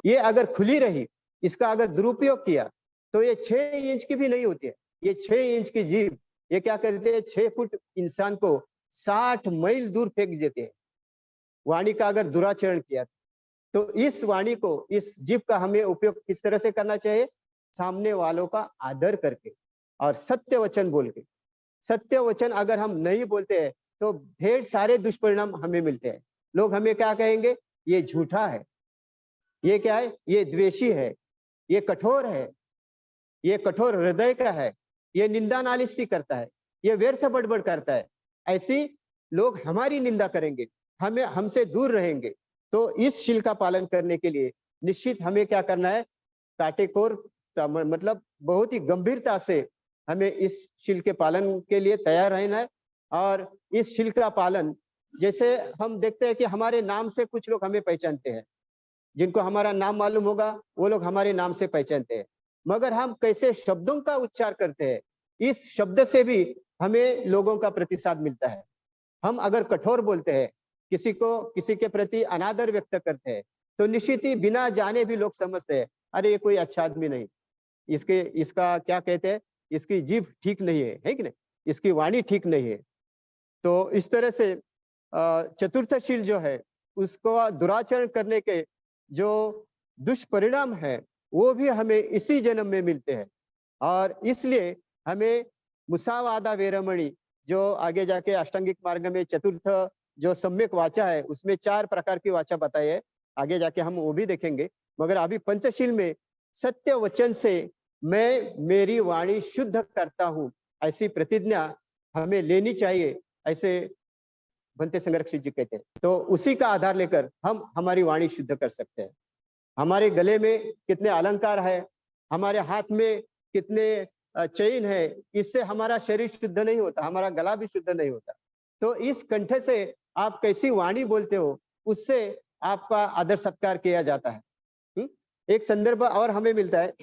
ये अगर खुली रही, इसका अगर दुरुपयोग किया तो ये 6 इंच की भी नहीं होती है। ये 6 इंच की जीभ ये क्या करते हैं, 6 फुट इंसान को 60 मील दूर फेंक देते हैं, वाणी का अगर दुराचरण किया। तो इस वाणी को, इस जीभ का हमें उपयोग किस तरह से करना चाहिए, सामने वालों का आदर करके और सत्य वचन बोल के। सत्य वचन अगर हम नहीं बोलते हैं तो ढेर सारे दुष्परिणाम हमें मिलते हैं। लोग हमें क्या कहेंगे, ये झूठा है, ये क्या है, ये द्वेषी है, ये कठोर है, ये कठोर हृदय का है, ये निंदा नालिस्ती करता है, ये व्यर्थ बड़बड़ करता है। ऐसी लोग हमारी निंदा करेंगे, हमें हमसे दूर रहेंगे। तो इस शील का पालन करने के लिए निश्चित हमें क्या करना है, काटेकोर मतलब बहुत ही गंभीरता से हमें इस शील के पालन के लिए तैयार रहना है। और इस शील का पालन, जैसे हम देखते हैं कि हमारे नाम से कुछ लोग हमें पहचानते हैं, जिनको हमारा नाम मालूम होगा वो लोग हमारे नाम से पहचानते हैं, मगर हम कैसे शब्दों का उच्चार करते हैं, इस शब्द से भी हमें लोगों का प्रतिसाद मिलता है। हम अगर कठोर बोलते हैं, किसी के प्रति अनादर व्यक्त करते हैं, तो निश्चित ही बिना जाने भी लोग समझते हैं, अरे ये कोई अच्छा आदमी नहीं, इसका क्या कहते हैं, इसकी जीभ ठीक नहीं है कि नहीं, इसकी वाणी ठीक नहीं है। तो इस तरह से चतुर्थ शील जो है उसको दुराचरण करने के जो दुष्परिणाम है वो भी हमें इसी जन्म में मिलते हैं। और इसलिए हमें मुसावादा वेरमणि, जो आगे जाके अष्टांगिक मार्ग में चतुर्थ जो सम्यक वाचा है उसमें 4 प्रकार की वाचा बताई है, आगे जाके हम वो भी देखेंगे। मगर अभी पंचशील में सत्य वचन से मैं मेरी वाणी शुद्ध करता हूँ, ऐसी प्रतिज्ञा हमें लेनी चाहिए, ऐसे भंते संरक्षित जी कहते हैं। तो उसी का आधार लेकर हम हमारी वाणी शुद्ध कर सकते हैं। हमारे गले में कितने अलंकार है, हमारे हाथ में कितने चेन है, इससे हमारा शरीर शुद्ध नहीं होता, हमारा गला भी शुद्ध नहीं होता। तो इस कंठ से आप कैसी वाणी बोलते हो, उससे आपका आदर सत्कार किया जाता है। एक संदर्भ और हमें मिलता है,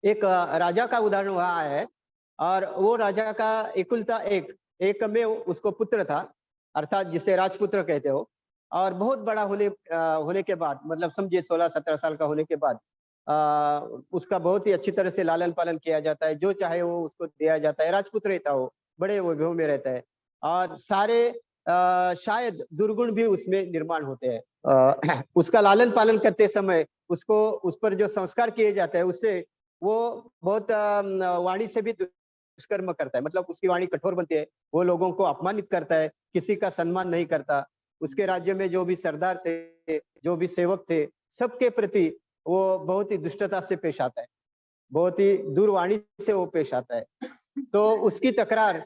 एक राजा का उदाहरण वहां है, और वो राजा का एकुलता एक में उसको पुत्र था, अर्थात जिसे राजपुत्र कहते हो। और बहुत बड़ा होने के बाद, मतलब समझिए 16-17 साल का होने के बाद उसका बहुत ही अच्छी तरह से लालन पालन किया जाता है, जो चाहे वो उसको दिया जाता है। राजपुत्र रहता हो, बड़े वैभव में रहता है, और सारे शायद दुर्गुण भी उसमें निर्माण होते हैं। उसका लालन पालन करते समय उसको, उस पर जो संस्कार किए जाते हैं, उससे वो बहुत वाणी से भी दुष्कर्म करता है, मतलब उसकी वाणी कठोर बनती है, वो लोगों को अपमानित करता है, किसी का सम्मान नहीं करता। उसके राज्य में जो भी सरदार थे, जो भी सेवक थे, सबके प्रति वो बहुत ही दुष्टता से पेश आता है, बहुत ही दूरवाणी से वो पेश आता है। तो उसकी तकरार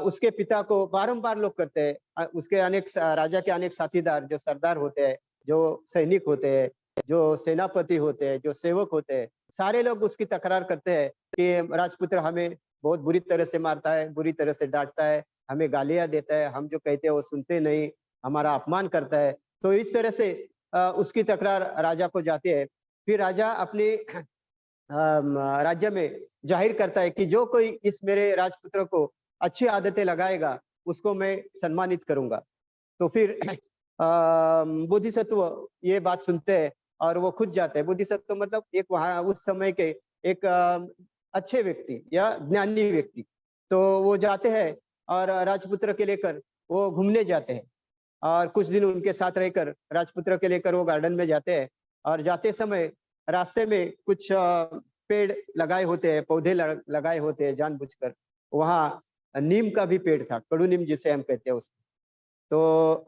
उसके पिता को बारंबार लोग करते हैं। उसके अनेक राजा के अनेक साथीदार, जो सरदार होते हैं, जो सैनिक होते हैं, जो सेनापति होते हैं, जो सेवक होते हैं, सारे लोग उसकी तकरार करते हैं कि राजपुत्र हमें बहुत बुरी तरह से मारता है, बुरी तरह से डांटता है, हमें गालियां देता है, हम जो कहते हैं वो सुनते नहीं, हमारा अपमान करता है। तो इस तरह से उसकी तकरार राजा को जाती है। फिर राजा अपने राज्य में जाहिर करता है कि जो कोई इस मेरे राजपुत्र को अच्छी आदतें लगाएगा उसको मैं सम्मानित करूंगा। तो फिर बोधिसत्व ये बात सुनते हैं और वो खुद जाते हैं। बोधिसत्व मतलब एक वहां उस समय के एक अच्छे व्यक्ति या ज्ञानी व्यक्ति, तो वो जाते हैं और राजपुत्र के लेकर वो घूमने जाते हैं, और कुछ दिन उनके साथ रहकर राजपुत्र के लेकर वो गार्डन में जाते हैं। और जाते समय रास्ते में कुछ पेड़ लगाए होते हैं, पौधे लगाए होते हैं जानबूझकर। वहां नीम का भी पेड़ था, कड़ू नीम जिसे हम कहते हैं उसको। तो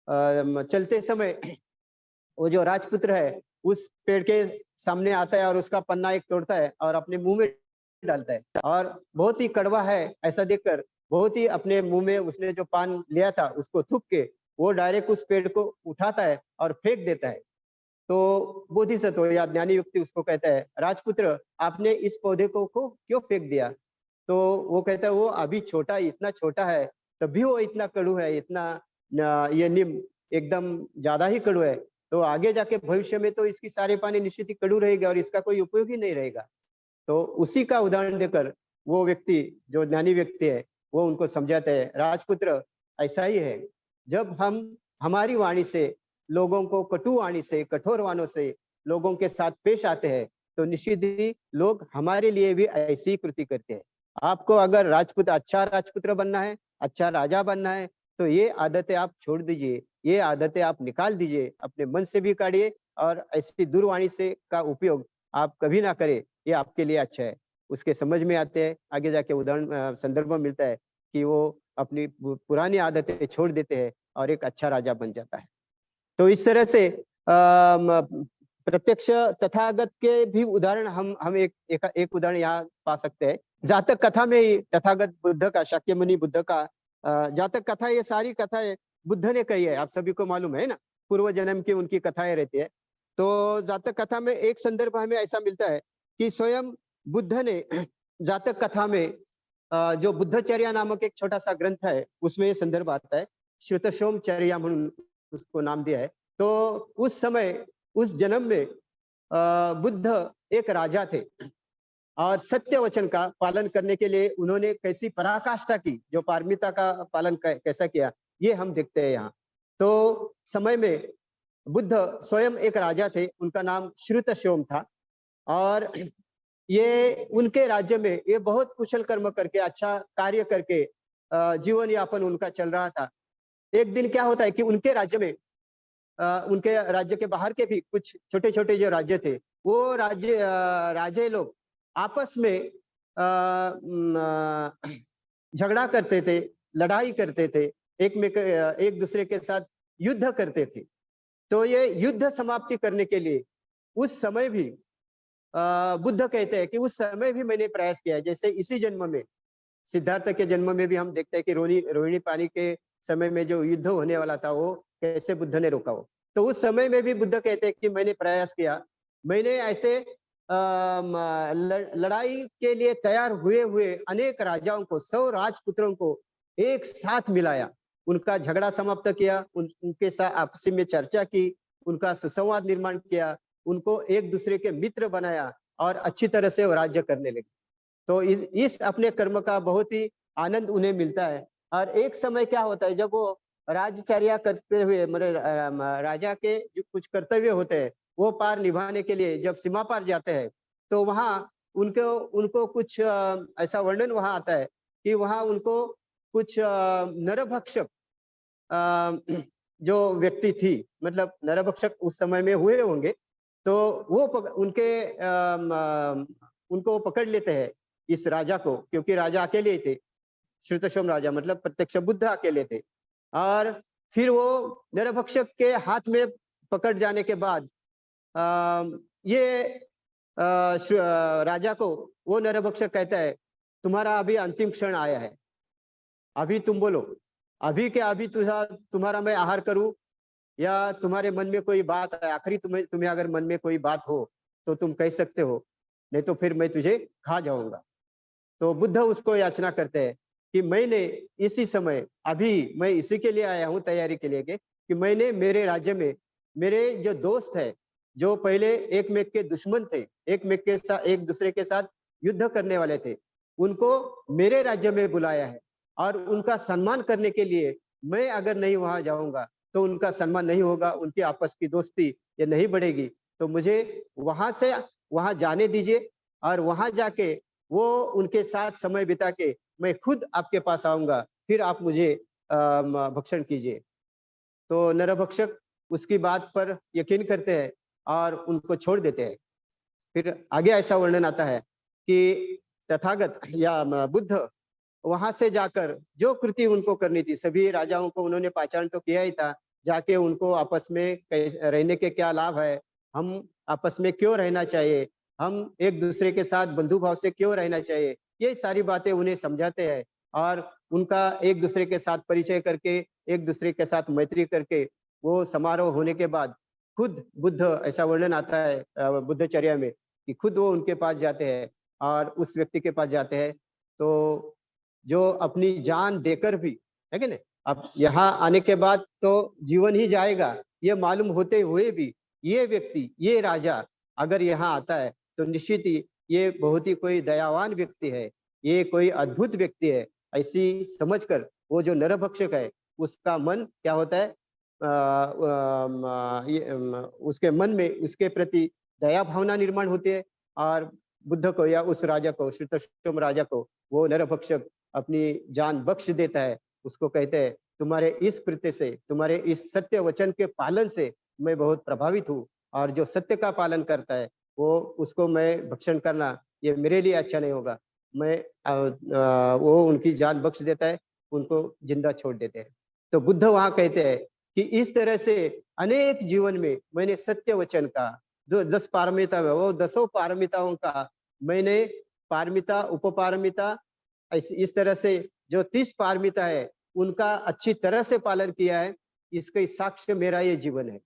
चलते समय वो जो राजपुत्र है उस पेड़ के सामने आता है और उसका पन्ना एक तोड़ता है और अपने मुंह में डालता है, और बहुत ही कड़वा है ऐसा देखकर बहुत ही अपने मुंह में उसने जो पान लिया था उसको थूक के वो डायरेक्ट उस पेड़ को उठाता है और फेंक देता है। तो बोधिसत्व या ज्ञानी व्यक्ति उसको कहता है, राजपुत्र आपने इस पौधे को क्यों फेंक दिया? तो वो कहता है वो अभी छोटा, इतना छोटा है तभी वो इतना कड़ू है, इतना ये नीम एकदम ज्यादा ही कड़ू है, तो आगे जाके भविष्य में तो इसकी सारे पानी निश्चित ही कड़ू रहेगा और इसका कोई उपयोग ही नहीं रहेगा। तो उसी का उदाहरण देकर वो व्यक्ति जो ज्ञानी व्यक्ति है वो उनको समझाते हैं, राजपुत्र ऐसा ही है, जब हम हमारी वाणी से लोगों को कटु वाणी से कठोर वाणों से लोगों के साथ पेश आते हैं तो निश्चित ही लोग हमारे लिए भी ऐसी कृति करते हैं। आपको अगर राजपुत्र अच्छा राजपुत्र बनना है, अच्छा राजा बनना है, तो ये आदतें आप छोड़ दीजिए, ये आदतें आप निकाल दीजिए, अपने मन से भी काढ़िए और ऐसी दूरवाणी से का उपयोग आप कभी ना करें, ये आपके लिए अच्छा है। उसके समझ में आते हैं, आगे जाके उदाहरण संदर्भ मिलता है कि वो अपनी पुरानी आदतें छोड़ देते हैं और एक अच्छा राजा बन जाता है। तो इस तरह से प्रत्यक्ष तथागत के भी उदाहरण हम एक उदाहरण यहाँ पा सकते हैं। जातक कथा में ही तथागत बुद्ध का, शाक्यमुनि बुद्ध का जातक कथा, ये सारी कथाएं बुद्ध ने कही है, आप सभी को मालूम है ना, पूर्व जन्म की उनकी कथाएं रहती है। तो जातक कथा में एक संदर्भ हमें ऐसा मिलता है कि स्वयं बुद्ध ने जातक कथा में जो बुद्धचर्या नामक एक छोटा सा ग्रंथ है उसमें ये संदर्भ आता है, श्रुतशोमचर्या म्हणून उसको नाम दिया है। तो उस समय उस जन्म में बुद्ध एक राजा थे और सत्य वचन का पालन करने के लिए उन्होंने कैसी पराकाष्ठा की, जो पारमिता का पालन कैसा किया, ये हम देखते हैं यहाँ। तो समय में बुद्ध स्वयं एक राजा थे, उनका नाम श्रुतशोम था और ये उनके राज्य में ये बहुत कुशल कर्म करके अच्छा कार्य करके जीवन यापन उनका चल रहा था। एक दिन क्या होता है कि उनके राज्य में उनके राज्य के बाहर के भी कुछ छोटे छोटे जो राज्य थे वो राजे लोग आपस में झगड़ा करते थे, लड़ाई करते थे, एक दूसरे के साथ युद्ध करते थे। तो ये युद्ध समाप्ति करने के लिए उस समय भी बुद्ध कहते हैं कि उस समय भी मैंने प्रयास किया है। जैसे इसी जन्म में सिद्धार्थ के जन्म में भी हम देखते हैं कि रोहिणी पानी के समय में जो युद्ध होने वाला था वो कैसे बुद्ध ने रोका हो। तो उस समय में भी बुद्ध कहते हैं कि मैंने प्रयास किया, मैंने ऐसे लड़ाई के लिए तैयार हुए हुए अनेक राजाओं को, 100 राजपुत्रों को एक साथ मिलाया, उनका झगड़ा समाप्त किया, उनके साथ आपसी में चर्चा की, उनका सुसंवाद निर्माण किया, उनको एक दूसरे के मित्र बनाया और अच्छी तरह से वो राज्य करने लगे। तो इस अपने कर्म का बहुत ही आनंद उन्हें मिलता है। और एक समय क्या होता है जब वो राजचर्या करते हुए राजा के जो कुछ कर्तव्य होते हैं वो पार निभाने के लिए जब सीमा पार जाते हैं तो वहाँ उनको कुछ ऐसा वर्णन वहाँ आता है कि वहाँ उनको कुछ नरभक्षक जो व्यक्ति थी, मतलब नरभक्षक उस समय में हुए होंगे, तो वो उनको पकड़ लेते हैं इस राजा को, क्योंकि राजा अकेले थे, श्रुतशोम राजा मतलब प्रत्यक्ष बुद्ध अकेले थे। और फिर वो नरभक्षक के हाथ में पकड़ जाने के बाद ये राजा को वो नरभक्षक कहता है, तुम्हारा अभी अंतिम क्षण आया है, अभी तुम बोलो, अभी क्या अभी तुम्हारा मैं आहार करूं या तुम्हारे मन में कोई बात है, आखिरी तुम्हें अगर मन में कोई बात हो तो तुम कह सकते हो, नहीं तो फिर मैं तुझे खा जाऊंगा। तो बुद्ध उसको याचना करते हैं कि मैंने इसी समय, अभी मैं इसी के लिए आया हूँ तैयारी के लिए कि मैंने मेरे राज्य में मेरे जो दोस्त है जो पहले एक मेक के दुश्मन थे, एक दूसरे के साथ युद्ध करने वाले थे, उनको मेरे राज्य में बुलाया है और उनका सम्मान करने के लिए मैं अगर नहीं वहां जाऊंगा तो उनका सम्मान नहीं होगा, उनकी आपस की दोस्ती ये नहीं बढ़ेगी। तो मुझे वहां जाने दीजिए और वहां जाके वो उनके साथ समय बिता के मैं खुद आपके पास आऊंगा, फिर आप मुझे भक्षण कीजिए। तो नरभक्षक उसकी बात पर यकीन करते हैं और उनको छोड़ देते हैं। फिर आगे ऐसा वर्णन आता है कि तथागत या बुद्ध वहां से जाकर जो कृति उनको करनी थी, सभी राजाओं को उन्होंने पहचान तो किया ही था, जाके उनको आपस में रहने के क्या लाभ है, हम आपस में क्यों रहना चाहिए, हम एक दूसरे के साथ बंधु भाव से क्यों रहना चाहिए, ये सारी बातें उन्हें समझाते हैं। और उनका एक दूसरे के साथ परिचय करके, एक दूसरे के साथ मैत्री करके, वो समारोह होने के बाद खुद बुद्ध, ऐसा वर्णन आता है बुद्धचर्या में, कि खुद वो उनके पास जाते हैं और उस व्यक्ति के पास जाते हैं। तो जो अपनी जान देकर भी, है कि नहीं, अब यहाँ आने के बाद तो जीवन ही जाएगा, ये मालूम होते हुए भी ये व्यक्ति, ये राजा अगर यहाँ आता है तो निश्चित ही ये बहुत ही कोई दयावान व्यक्ति है, ये कोई अद्भुत व्यक्ति है, ऐसी समझकर वो जो नरभक्षक है उसका मन क्या होता है, उसके मन में उसके प्रति दया भावना निर्माण होती है। और बुद्ध को या उस राजा को, श्रीतोषम राजा को वो नरभक्षक अपनी जान बख्श देता है। उसको कहते हैं, तुम्हारे इस कृत्य से, तुम्हारे इस सत्य वचन के पालन से मैं बहुत प्रभावित हूँ, और जो सत्य का पालन करता है वो, उसको मैं भक्षण करना ये मेरे लिए अच्छा नहीं होगा। मैं वो उनकी जान बख्श देता है, उनको जिंदा छोड़ देते हैं। तो बुद्ध वहां कहते हैं कि इस तरह से अनेक जीवन में मैंने सत्य वचन का, जो 10 पारमिता में, वो 10 पारमिताओं का मैंने पारमिता, उपपारमिता, इस तरह से जो 30 पारमिता है उनका अच्छी तरह से पालन किया है। इसका साक्ष्य मेरा ये जीवन है।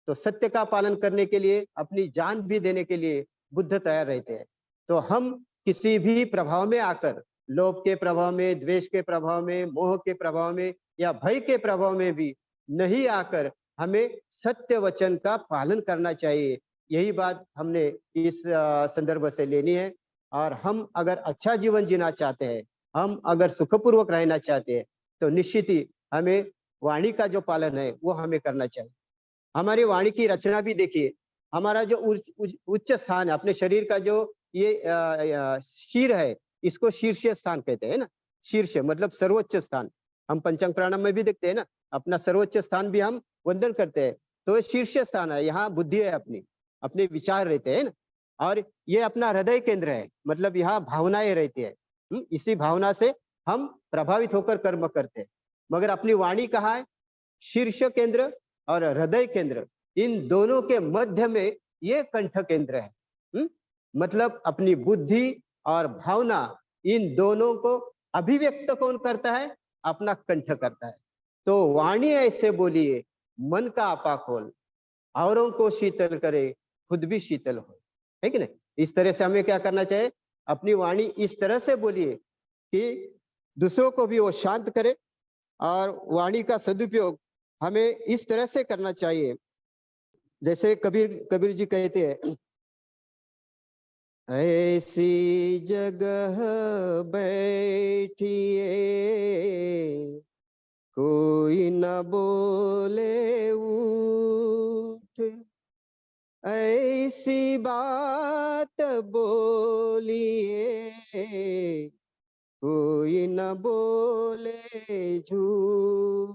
तो सत्य का पालन करने के लिए, अपनी जान भी देने के लिए बुद्ध तैयार रहते हैं। तो हम किसी भी प्रभाव में आकर, लोभ के प्रभाव में, द्वेष के प्रभाव में, मोह के प्रभाव में या भय के प्रभाव में भी नहीं आकर हमें सत्य वचन का पालन करना चाहिए। यही बात हमने इस संदर्भ से लेनी है। और हम अगर अच्छा जीवन जीना चाहते हैं, हम अगर सुखपूर्वक रहना चाहते हैं, तो निश्चित ही हमें वाणी का जो पालन है वो हमें करना चाहिए। हमारी वाणी की रचना भी देखिए, हमारा जो उच्च स्थान है, अपने शरीर का जो ये शीर है, इसको शीर्ष स्थान कहते हैं ना। शीर्ष मतलब सर्वोच्च स्थान, हम पंचांग प्राणायाम में भी देखते हैं ना, अपना सर्वोच्च स्थान भी हम वंदन करते हैं। तो ये शीर्ष स्थान है, यहाँ बुद्धि है, अपनी अपने विचार रहते हैं ना। और ये अपना हृदय केंद्र है, मतलब यहाँ भावनाएं रहती है। इसी भावना से हम प्रभावित होकर कर्म करते हैं। मगर अपनी वाणी कहाँ है? शीर्ष केंद्र और हृदय केंद्र, इन दोनों के मध्य में ये कंठ केंद्र है। मतलब अपनी बुद्धि और भावना, इन दोनों को अभिव्यक्त कौन करता है? अपना कंठ करता है। तो वाणी ऐसे बोलिए, मन का आपा खोल, औरों को शीतल करे, खुद भी शीतल हो, है कि नहीं? इस तरह से हमें क्या करना चाहिए? अपनी वाणी इस तरह से बोलिए कि दूसरों को भी वो शांत करे। और वाणी का सदुपयोग हमें इस तरह से करना चाहिए, जैसे कबीर कबीर जी कहते हैं, ऐसी जगह बैठिए कोई न बोले उठ, ऐसी बात बोलिए कोई न बोले झूठ।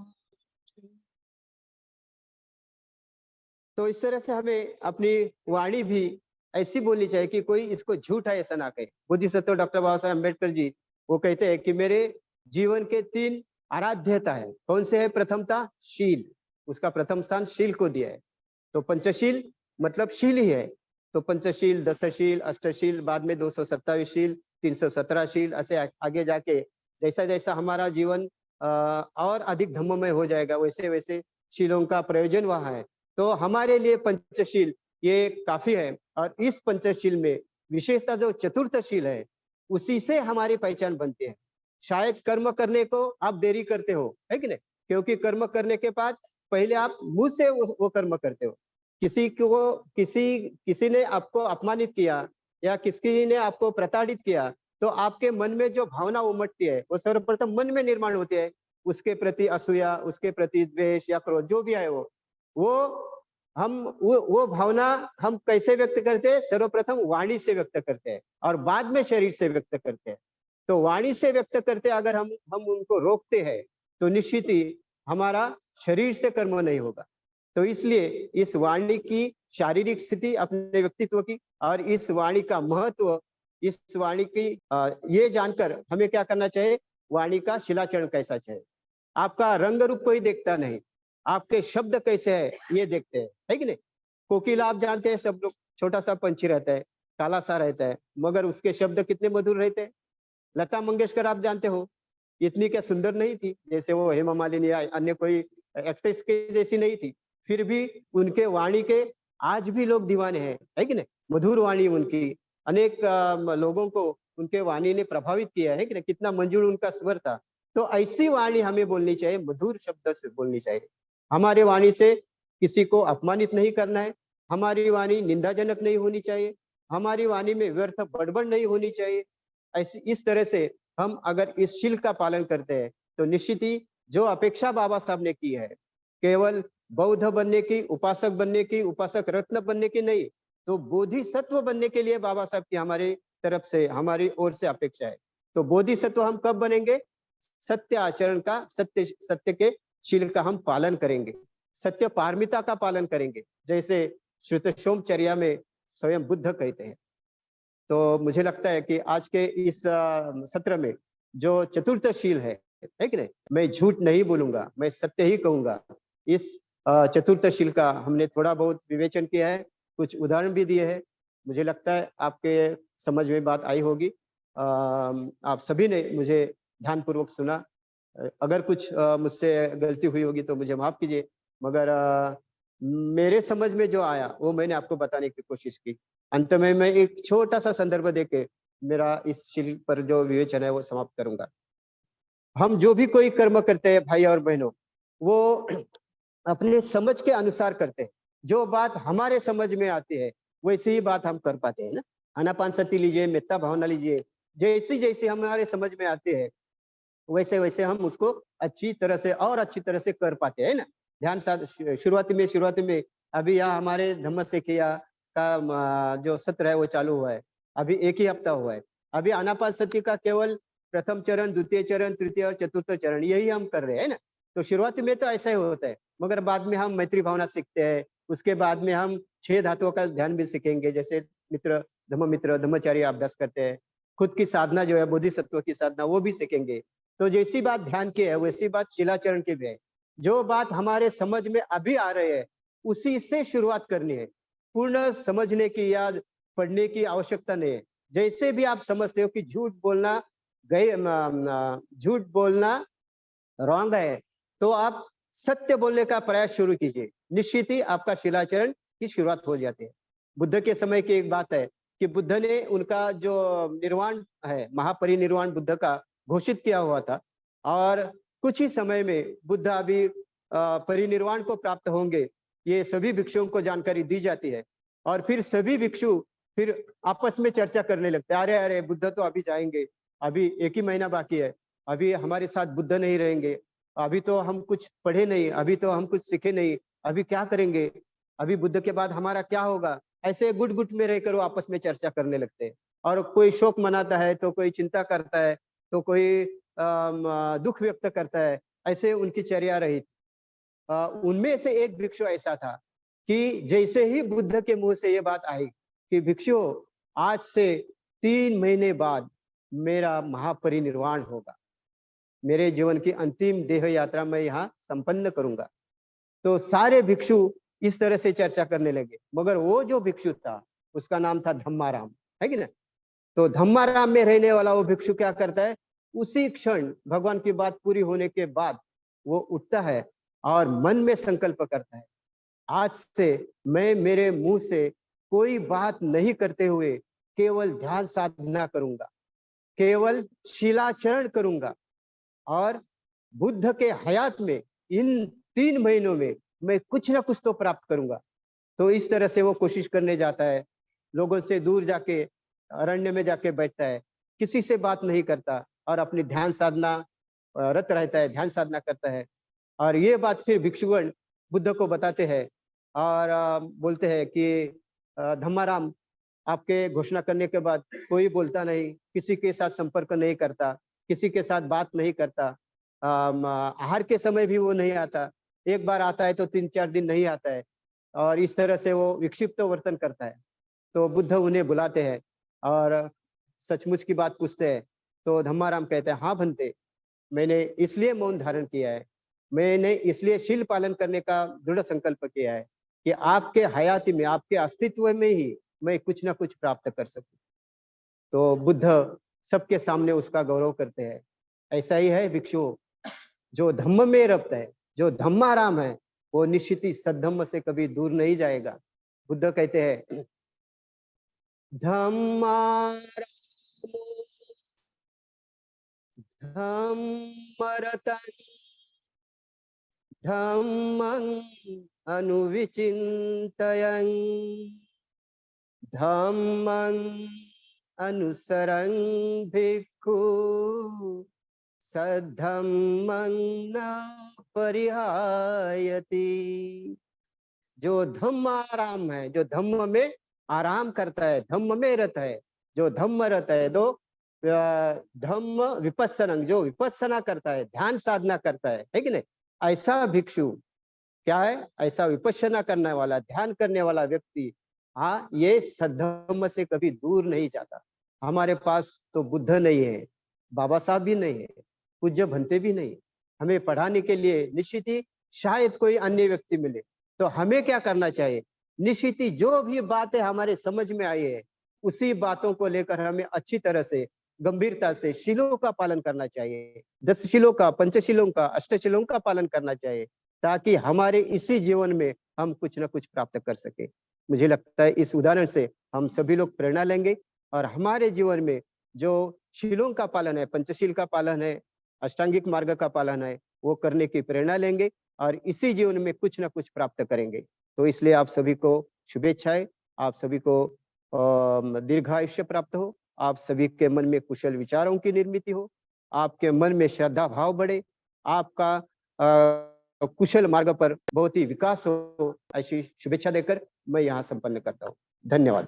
तो इस तरह से हमें अपनी वाणी भी ऐसी बोलनी चाहिए कि कोई इसको झूठ है ऐसा ना कहे। बोधिसत्व डॉक्टर बाबा साहेब अम्बेडकर जी वो कहते हैं कि मेरे जीवन के 3 आराध्यता है। कौन से है? प्रथमता शील, उसका प्रथम स्थान शील को दिया है। तो पंचशील मतलब शील ही है। तो पंचशील, दशशील, अष्टशील, बाद में 227 शील, 317 शील, ऐसे आगे जाके जैसा जैसा हमारा जीवन और अधिक धम्ममय हो जाएगा, वैसे वैसे शीलों का प्रयोजन वहां है। तो हमारे लिए पंचशील ये काफी है। और इस पंचशील में विशेषता जो चतुर्थ शील है, उसी से हमारी पहचान बनती है। शायद कर्म करने को आप देरी करते हो, है कि नहीं? क्योंकि कर्म करने के बाद पहले आप मुंह से वो कर्म करते हो। किसी ने आपको अपमानित किया या किसी ने आपको प्रताड़ित किया, तो आपके मन में जो भावना उमड़ती है वो सर्वप्रथम मन में निर्माण होती है। उसके प्रति असूया, उसके प्रति द्वेष या क्रोध जो भी है वो हम वो भावना हम कैसे व्यक्त करते हैं? सर्वप्रथम वाणी से व्यक्त करते हैं और बाद में शरीर से व्यक्त करते हैं। तो वाणी से व्यक्त करते अगर हम उनको रोकते हैं तो निश्चित ही हमारा शरीर से कर्म नहीं होगा। तो इसलिए इस वाणी की शारीरिक स्थिति अपने व्यक्तित्व की और इस वाणी का महत्व, इस वाणी की ये जानकर हमें क्या करना चाहिए? वाणी का शिलाचरण कैसा चाहिए। आपका रंग रूप कोई देखता नहीं, आपके शब्द कैसे है ये देखते हैं, है कि नहीं? कोकिला आप जानते हैं, सब लोग, छोटा सा पंछी रहता है, काला सा रहता है, मगर उसके शब्द कितने मधुर रहते हैं। लता मंगेशकर आप जानते हो, इतनी क्या सुंदर नहीं थी, जैसे वो हेमा मालिनी या अन्य कोई एक्ट्रेस के जैसी नहीं थी, फिर भी उनके वाणी के आज भी लोग दीवाने हैं, है कि नहीं? मधुर वाणी उनकी, अनेक लोगों को उनके वाणी ने प्रभावित किया है कि नहीं? कितना मंजूर उनका स्वर था। तो ऐसी वाणी हमें बोलनी चाहिए, मधुर शब्द से बोलनी चाहिए। हमारे वाणी से किसी को अपमानित नहीं करना है, हमारी वाणी निंदाजनक नहीं होनी चाहिए, हमारी वाणी में व्यर्थ बड़बड़ नहीं होनी चाहिए। ऐसी इस तरह से हम अगर इस शील का पालन करते हैं तो निश्चित ही जो अपेक्षा बाबा साहब ने की है, केवल बौद्ध बनने की, उपासक बनने की, उपासक रत्न बनने की नहीं, तो बोधिसत्व बनने के लिए बाबा साहब की हमारी तरफ से, हमारी ओर से अपेक्षा है। तो बोधिसत्व हम कब बनेंगे? सत्य आचरण का, सत्य सत्य के शील का हम पालन करेंगे, सत्य पारमिता का पालन करेंगे, जैसे श्रुतशोमचर्या में स्वयं बुद्ध कहते हैं। तो मुझे लगता है कि आज के इस सत्र में जो चतुर्थ शील है कि नहीं? मैं झूठ नहीं बोलूंगा, मैं सत्य ही कहूंगा। इस चतुर्थ शील का हमने थोड़ा बहुत विवेचन किया है, कुछ उदाहरण भी दिए हैं। मुझे लगता है आपके समझ में बात आई होगी। आप सभी ने मुझे ध्यानपूर्वक सुना। अगर कुछ मुझसे गलती हुई होगी तो मुझे माफ कीजिए, मगर मेरे समझ में जो आया वो मैंने आपको बताने की कोशिश की। अंत में मैं एक छोटा सा संदर्भ देके मेरा इस शील पर जो विवेचन है वो समाप्त करूंगा। हम जो भी कोई कर्म करते हैं भाई और बहनों, वो अपने समझ के अनुसार करते हैं। जो बात हमारे समझ में आती है वैसी ही बात हम कर पाते हैं ना। आनापानसति लीजिए, मेत्ता भावना लीजिए, जैसी जैसी हमारे समझ में आती है वैसे वैसे हम उसको अच्छी तरह से और अच्छी तरह से कर पाते हैं ना। ध्यान साध शुरुआती में अभी यहाँ हमारे धम्म सेकिया का जो सत्र है वो चालू हुआ है, अभी एक ही हफ्ता हुआ है। अभी आनापानसति का केवल प्रथम चरण, द्वितीय चरण, तृतीय और चतुर्थ चरण यही हम कर रहे हैं ना। तो शुरुआती में तो ऐसा ही होता है, मगर बाद में हम मैत्री भावना सीखते हैं, उसके बाद में हम 6 धातुओं का ध्यान भी सीखेंगे, जैसे मित्र धम्मचारी अभ्यास करते हैं। खुद की साधना जो है बोधिसत्व की साधना वो भी सीखेंगे। तो जैसी बात ध्यान की है वैसी बात शिलाचरण की भी है। जो बात हमारे समझ में अभी आ रही है उसी से शुरुआत करनी है। पूर्ण समझने की या पढ़ने की आवश्यकता नहीं है। जैसे भी आप समझते हो कि झूठ बोलना रॉन्ग है, तो आप सत्य बोलने का प्रयास शुरू कीजिए, निश्चित ही आपका शिलाचरण की शुरुआत हो जाती है। बुद्ध के समय की एक बात है कि बुद्ध ने उनका जो निर्वाण है, महापरिनिर्वाण बुद्ध का घोषित किया हुआ था, और कुछ ही समय में बुद्ध अभी परिनिर्वाण को प्राप्त होंगे, ये सभी भिक्षुओं को जानकारी दी जाती है। और फिर सभी भिक्षु फिर आपस में चर्चा करने लगते हैं, अरे अरे बुद्ध तो अभी जाएंगे, अभी 1 ही महीना बाकी है, अभी हमारे साथ बुद्ध नहीं रहेंगे, अभी तो हम कुछ पढ़े नहीं, अभी तो हम कुछ सीखे नहीं, अभी क्या करेंगे, अभी बुद्ध के बाद हमारा क्या होगा। ऐसे गुट गुट में रहकर वो आपस में चर्चा करने लगते हैं, और कोई शोक मनाता है, तो कोई चिंता करता है, तो कोई दुख व्यक्त करता है। ऐसे उनकी चर्या रही। उनमें से एक भिक्षु ऐसा था कि जैसे ही बुद्ध के मुंह से ये बात आई कि भिक्षु आज से 3 महीने बाद मेरा महापरिनिर्वाण होगा, मेरे जीवन की अंतिम देह यात्रा मैं यहाँ संपन्न करूंगा, तो सारे भिक्षु इस तरह से चर्चा करने लगे। मगर वो जो भिक्षु था उसका नाम था धम्माराम, है कि ना। तो धम्माराम में रहने वाला वो भिक्षु क्या करता है, उसी क्षण भगवान की बात पूरी होने के बाद वो उठता है और मन में संकल्प करता है, आज से मैं मेरे मुंह से कोई बात नहीं करते हुए केवल ध्यान साधना करूंगा, केवल शिलाचरण करूंगा, और बुद्ध के हयात में इन 3 महीनों में मैं कुछ ना कुछ तो प्राप्त करूंगा। तो इस तरह से वो कोशिश करने जाता है, लोगों से दूर जाके अरण्य में जाके बैठता है, किसी से बात नहीं करता और अपनी ध्यान साधना रत रहता है, ध्यान साधना करता है। और ये बात फिर भिक्षुगण बुद्ध को बताते हैं और बोलते हैं कि धम्माराम, आपके घोषणा करने के बाद कोई बोलता नहीं, किसी के साथ संपर्क नहीं करता, किसी के साथ बात नहीं करता, आहार के समय भी वो नहीं आता, एक बार आता है तो 3-4 दिन नहीं आता है, और इस तरह से वो विक्षिप्त वर्तन करता है। तो बुद्ध उन्हें बुलाते हैं और सचमुच की बात पूछते हैं। तो धम्माराम कहते हैं, हाँ भंते, मैंने इसलिए मौन धारण किया है मैंने इसलिए शील पालन करने का दृढ़ संकल्प किया है कि आपके हयाती में, आपके अस्तित्व में ही मैं कुछ ना कुछ प्राप्त कर सकूं। तो बुद्ध सबके सामने उसका गौरव करते हैं। ऐसा ही है भिक्षु, जो धम्म में रत है, जो धम्माराम है, वो निश्चित ही सद्धम्म से कभी दूर नहीं जाएगा। बुद्ध कहते हैं धम्मारामो धम्मरतं धम्मं अनुविचिन्तयन् धम्मं अनुसरन् भिक्खु सद्धम्मं न परिहायति। जो धम्माराम है, जो धम्म में आराम करता है, धम्म में रत है, जो धम्म रत है, तो धम्म विपस्सनं, जो विपस्सना करता है, ध्यान साधना करता है कि नहीं, ऐसा भिक्षु क्या है, ऐसा विपस्सना करने वाला, ध्यान करने वाला व्यक्ति, हाँ, ये सद्धम्म से कभी दूर नहीं जाता। हमारे पास तो बुद्ध नहीं है, बाबा साहब भी नहीं है, पूज्य भंते भी नहीं, हमें पढ़ाने के लिए निश्चित ही शायद कोई अन्य व्यक्ति मिले। तो हमें क्या करना चाहिए, निश्चित ही जो भी बातें हमारे समझ में आई है, उसी बातों को लेकर हमें अच्छी तरह से, गंभीरता से शीलों का पालन करना चाहिए, 10 शीलों का, पंचशीलों का, अष्टशीलों का पालन करना चाहिए, ताकि हमारे इसी जीवन में हम कुछ ना कुछ प्राप्त कर सके। मुझे लगता है इस उदाहरण से हम सभी लोग प्रेरणा लेंगे और हमारे जीवन में जो शीलों का पालन है, पंचशील का पालन है, अष्टांगिक मार्ग का पालन है, वो करने की प्रेरणा लेंगे और इसी जीवन में कुछ ना कुछ प्राप्त करेंगे। तो इसलिए आप सभी को शुभेच्छाएं, आप सभी को दीर्घायुष्य प्राप्त हो, आप सभी के मन में कुशल विचारों की निर्मित हो, आपके मन में श्रद्धा भाव बढ़े, आपका कुशल मार्ग पर बहुत ही विकास हो, ऐसी शुभेच्छा देकर मैं यहाँ संपन्न करता हूँ। धन्यवाद।